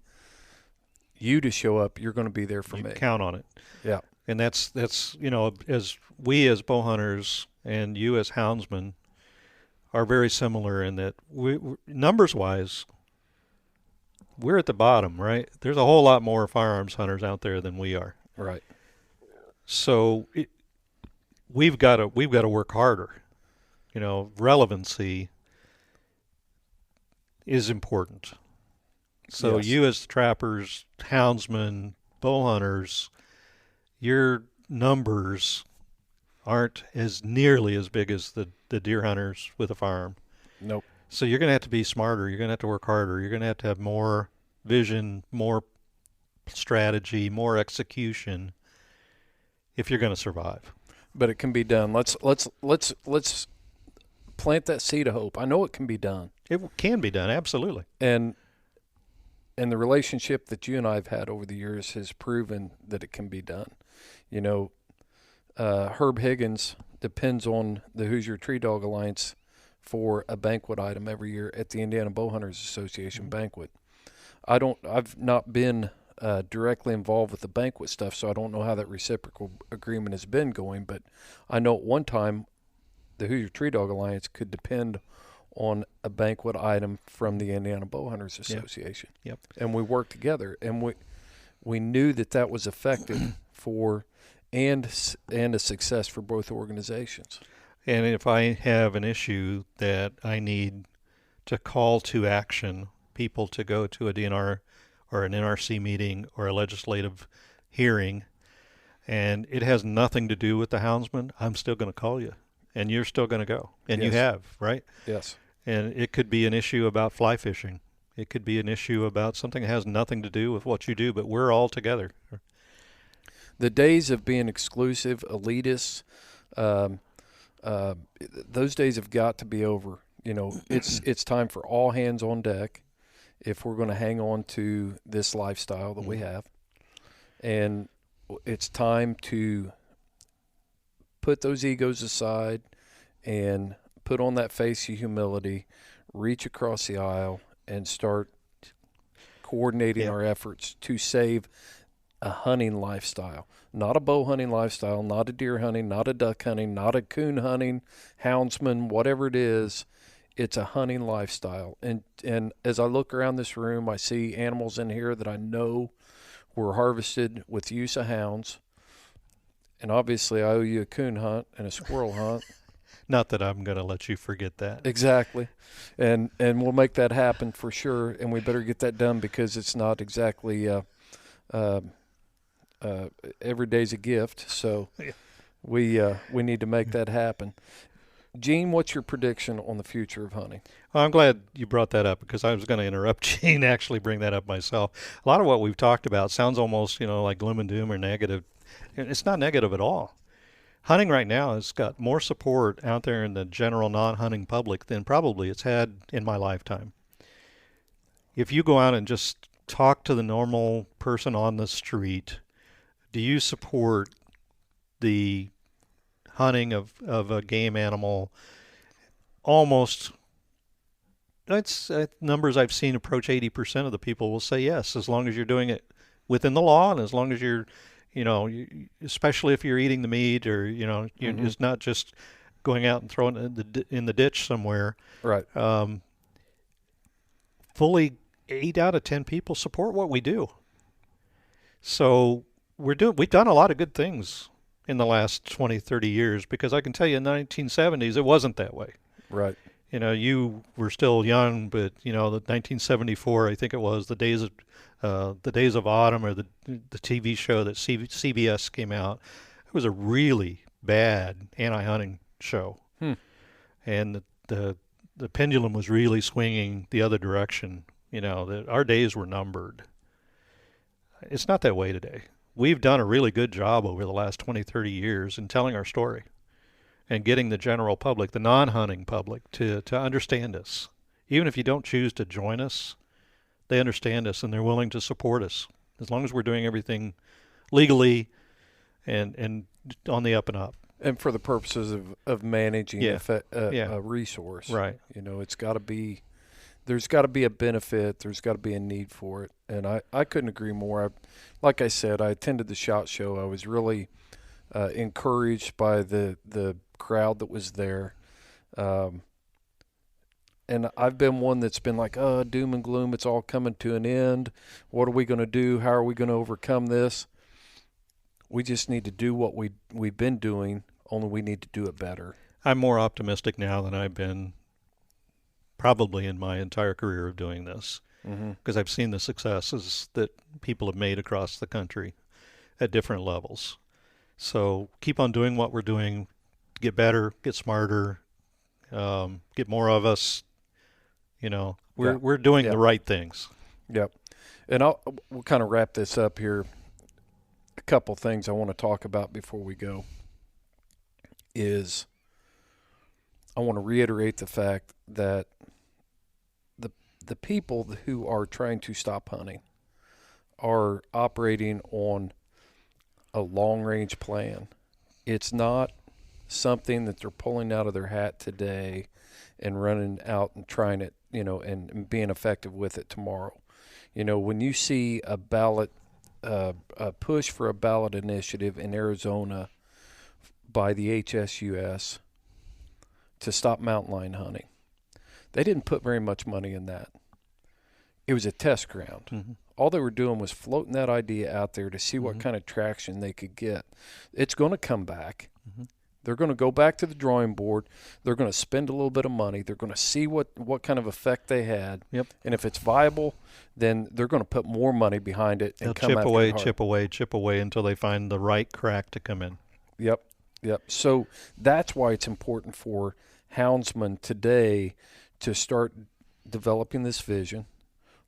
you to show up, you're going to be there for me. Count on it. Yeah. And that's as we as bow hunters and you as houndsmen are very similar in that we numbers wise, we're at the bottom, right? There's a whole lot more firearms hunters out there than we are. Right. So we've got to work harder. Relevancy is important. So Yes. you as trappers, houndsmen, bow hunters, your numbers aren't as nearly as big as the deer hunters with a firearm. Nope. So you're going to have to be smarter. You're going to have to work harder. You're going to have more vision, more strategy, more execution if you're going to survive. But it can be done. Let's plant that seed of hope. I know it can be done. It can be done, absolutely. And the relationship that you and I have had over the years has proven that it can be done. Herb Higgins depends on the Hoosier Tree Dog Alliance for a banquet item every year at the Indiana Bowhunters Association banquet. I've not been directly involved with the banquet stuff, so I don't know how that reciprocal agreement has been going, but I know at one time the Hoosier Tree Dog Alliance could depend on a banquet item from the Indiana Bowhunters Association. Yep. And we worked together, and we knew that was effective for and a success for both organizations. And if I have an issue that I need to call to action people to go to a DNR or an NRC meeting or a legislative hearing, and it has nothing to do with the houndsman, I'm still going to call you, and you're still going to go. And Yes. you have, right? Yes. And it could be an issue about fly fishing. It could be an issue about something that has nothing to do with what you do, but we're all together. The days of being exclusive, elitists, those days have got to be over. It's time for all hands on deck if we're going to hang on to this lifestyle that we have. And it's time to put those egos aside and put on that face of humility, reach across the aisle, and start coordinating our efforts to save a hunting lifestyle. Not a bow hunting lifestyle, not a deer hunting, not a duck hunting, not a coon hunting, houndsman, whatever it is. It's a hunting lifestyle. And as I look around this room, I see animals in here that I know were harvested with use of hounds. And obviously I owe you a coon hunt and a squirrel hunt. Not that I'm going to let you forget that. Exactly. And we'll make that happen for sure, and we better get that done because it's not exactly every day's a gift. So we need to make that happen. Gene, what's your prediction on the future of hunting? Well, I'm glad you brought that up because I was going to interrupt Gene to actually bring that up myself. A lot of what we've talked about sounds almost, like gloom and doom or negative. It's not negative at all. Hunting right now has got more support out there in the general non-hunting public than probably it's had in my lifetime. If you go out and just talk to the normal person on the street, do you support the hunting of a game animal? Almost, that's numbers I've seen approach 80% of the people will say yes, as long as you're doing it within the law and as long as you're especially if you're eating the meat or, you're it's not just going out and throwing it in the ditch somewhere. Right. Fully 8 out of 10 people support what we do. So we've done a lot of good things in the last 20, 30 years because I can tell you in the 1970s, it wasn't that way. Right. You were still young, but, the 1974, I think it was, the Days of Autumn, or the TV show that CBS came out. It was a really bad anti-hunting show. And the pendulum was really swinging the other direction. Our days were numbered. It's not that way today. We've done a really good job over the last 20, 30 years in telling our story and getting the general public, the non-hunting public, to understand us. Even if you don't choose to join us, they understand us and they're willing to support us as long as we're doing everything legally and on the up and up. And for the purposes of managing a resource. Right. It's got to be There's got to be a benefit. There's got to be a need for it. And I couldn't agree more. Like I said, I attended the SHOT Show. I was really encouraged by the crowd that was there. And I've been one that's been like, oh, doom and gloom, it's all coming to an end. What are we going to do? How are we going to overcome this? We just need to do what we've been doing, only we need to do it better. I'm more optimistic now than I've been probably in my entire career of doing this, because I've seen the successes that people have made across the country at different levels. So keep on doing what we're doing, get better, get smarter, get more of us. You know, we're doing the right things. Yep. And we'll kind of wrap this up here. A couple things I want to talk about before we go is I want to reiterate the fact that the people who are trying to stop hunting are operating on a long-range plan. It's not something that they're pulling out of their hat today and running out and trying it, you know, and being effective with it tomorrow. You know, when you see a ballot, a push for a ballot initiative in Arizona by the HSUS to stop mountain lion hunting, they didn't put very much money in that. It was a test ground. Mm-hmm. All they were doing was floating that idea out there to see what kind of traction they could get. It's going to come back. Mm-hmm. They're going to go back to the drawing board. They're going to spend a little bit of money. They're going to see what kind of effect they had. Yep. And if it's viable, then they're going to put more money behind it and They'll chip away until they find the right crack to come in. Yep. So that's why it's important for houndsmen today to start developing this vision,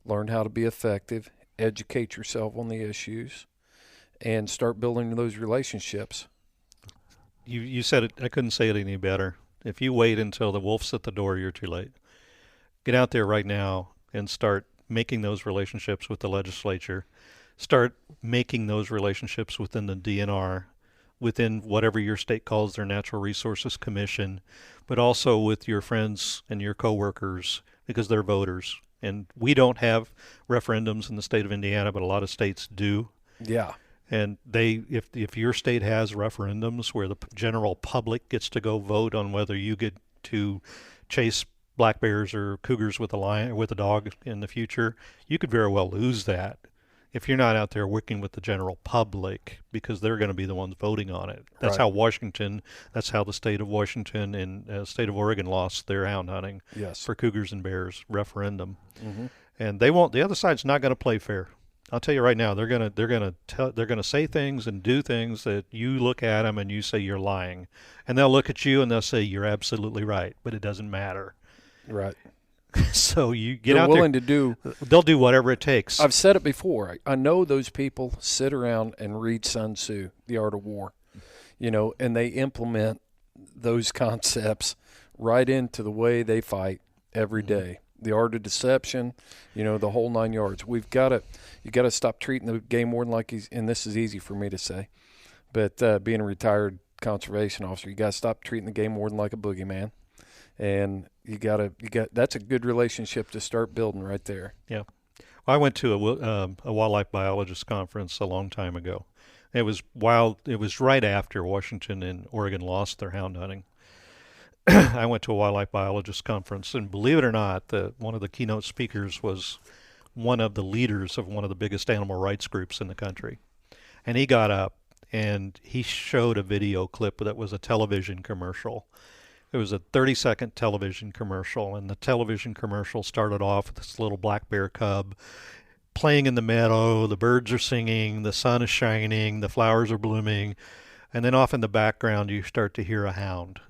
learn how to be effective, educate yourself on the issues, and start building those relationships. You said it. I couldn't say it any better. If you wait until the wolf's at the door, you're too late. Get out there right now and start making those relationships with the legislature. Start making those relationships within the DNR, within whatever your state calls their Natural Resources Commission, but also with your friends and your coworkers, because they're voters. And we don't have referendums in the state of Indiana, but a lot of states do. Yeah. And if your state has referendums where the general public gets to go vote on whether you get to chase black bears or cougars with a dog in the future, you could very well lose that if you're not out there working with the general public, because they're going to be the ones voting on it. That's how that's how the state of Washington and state of Oregon lost their hound hunting for cougars and bears referendum. Mm-hmm. And they won't. The other side's not going to play fair. I'll tell you right now, they're gonna say things and do things that you look at them and you say you're lying, and they'll look at you and they'll say you're absolutely right, but it doesn't matter. Right. So you get they're out willing there. to do. They'll do whatever it takes. I've said it before. I know those people sit around and read Sun Tzu, The Art of War, you know, and they implement those concepts right into the way they fight every day. The art of deception, you know, the whole 9 yards. You got to stop treating the game warden like and this is easy for me to say, but being a retired conservation officer, you got to stop treating the game warden like a boogeyman, and that's a good relationship to start building right there. Yeah. Well, I went to a wildlife biologist conference a long time ago. It was right after Washington and Oregon lost their hound hunting. I went to a wildlife biologist conference, and believe it or not, one of the keynote speakers was one of the leaders of one of the biggest animal rights groups in the country. And he got up and he showed a video clip that was a television commercial. It was a 30-second television commercial, and the television commercial started off with this little black bear cub playing in the meadow. The birds are singing, the sun is shining, the flowers are blooming, and then off in the background you start to hear a hound.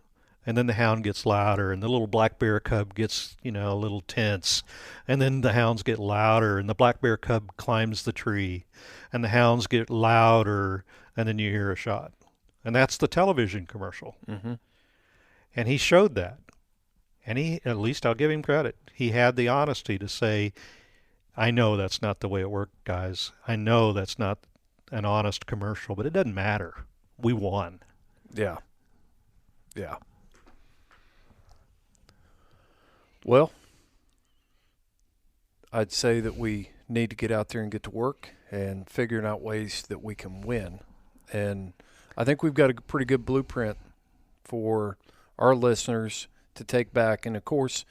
And then the hound gets louder, and the little black bear cub gets, a little tense. And then the hounds get louder, and the black bear cub climbs the tree. And the hounds get louder, and then you hear a shot. And that's the television commercial. Mm-hmm. And he showed that. And at least I'll give him credit, he had the honesty to say, I know that's not the way it worked, guys. I know that's not an honest commercial, but it doesn't matter. We won. Yeah. Yeah. Well, I'd say that we need to get out there and get to work and figuring out ways that we can win. And I think we've got a pretty good blueprint for our listeners to take back. And, of course,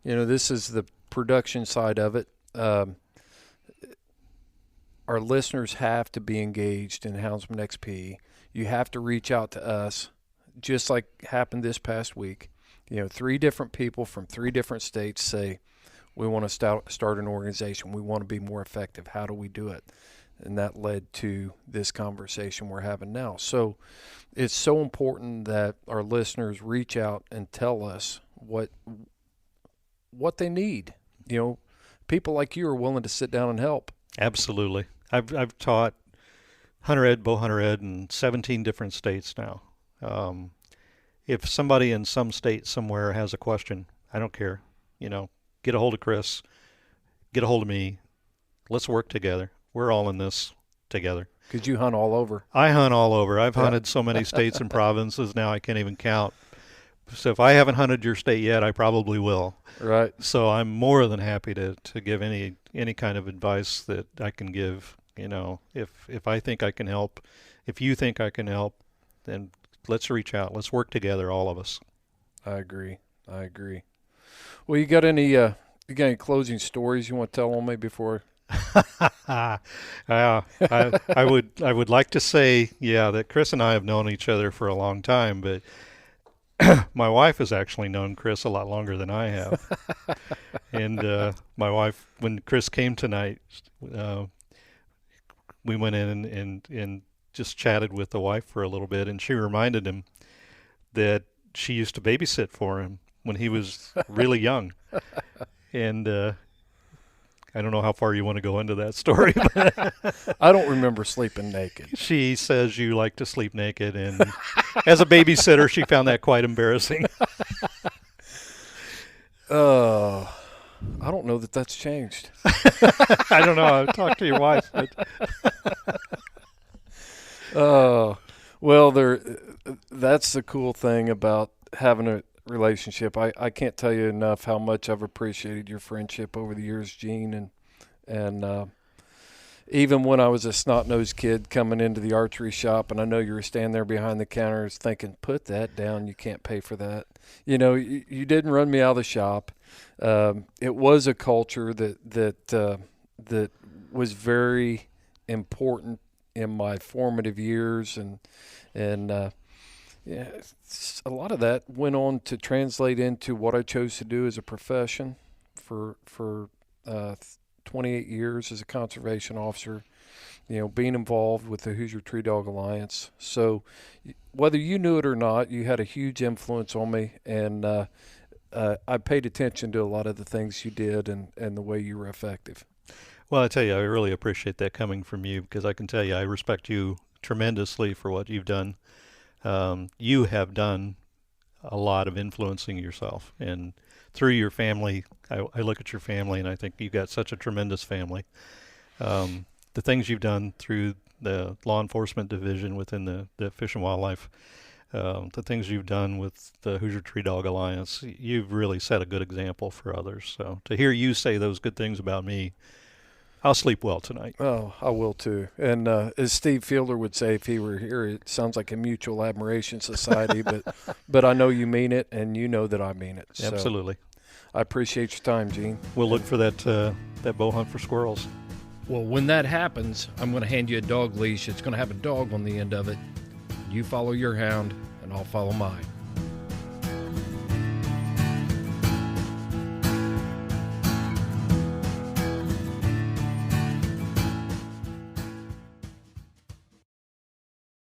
this is the production side of it. Our listeners have to be engaged in Houndsman XP. You have to reach out to us, just like happened this past week. 3 different people from 3 different states say, we want to start an organization. We want to be more effective. How do we do it? And that led to this conversation we're having now. So it's so important that our listeners reach out and tell us what they need. People like you are willing to sit down and help. Absolutely. I've taught hunter ed, bow hunter ed in 17 different states now. If somebody in some state somewhere has a question, I don't care. Get a hold of Chris, get a hold of me. Let's work together. We're all in this together. Because you hunt all over. I hunt all over. I've hunted so many states and provinces now I can't even count. So if I haven't hunted your state yet, I probably will. Right. So I'm more than happy to give any kind of advice that I can give. If I think I can help, if you think I can help, then let's reach out. Let's work together, all of us. I agree. Well, you got any closing stories you want to tell on me before? I would like to say, that Chris and I have known each other for a long time, but my wife has actually known Chris a lot longer than I have. And my wife, when Chris came tonight, we went in and just chatted with the wife for a little bit, and she reminded him that she used to babysit for him when he was really young. And I don't know how far you want to go into that story. But I don't remember sleeping naked. She says you like to sleep naked, and as a babysitter, she found that quite embarrassing. I don't know that that's changed. I don't know. I'll talk to your wife. Well, that's the cool thing about having a relationship. I can't tell you enough how much I've appreciated your friendship over the years, Gene, and even when I was a snot-nosed kid coming into the archery shop, and I know you were standing there behind the counters thinking, put that down, you can't pay for that. You didn't run me out of the shop. It was a culture that was very important in my formative years, and a lot of that went on to translate into what I chose to do as a profession for 28 years as a conservation officer, being involved with the Hoosier Tree Dog Alliance. So whether you knew it or not, you had a huge influence on me, and I paid attention to a lot of the things you did and the way you were effective. Well, I tell you, I really appreciate that coming from you, because I can tell you I respect you tremendously for what you've done. You have done a lot of influencing yourself, and through your family, I look at your family and I think you've got such a tremendous family. The things you've done through the law enforcement division within the Fish and Wildlife, the things you've done with the Hoosier Tree Dog Alliance, you've really set a good example for others. So to hear you say those good things about me, I'll sleep well tonight. Oh, I will too. And as Steve Fielder would say if he were here, it sounds like a mutual admiration society, but I know you mean it, and you know that I mean it. So Absolutely. I appreciate your time, Gene. We'll look for that bow hunt for squirrels. Well, when that happens, I'm going to hand you a dog leash. It's going to have a dog on the end of it. You follow your hound, and I'll follow mine.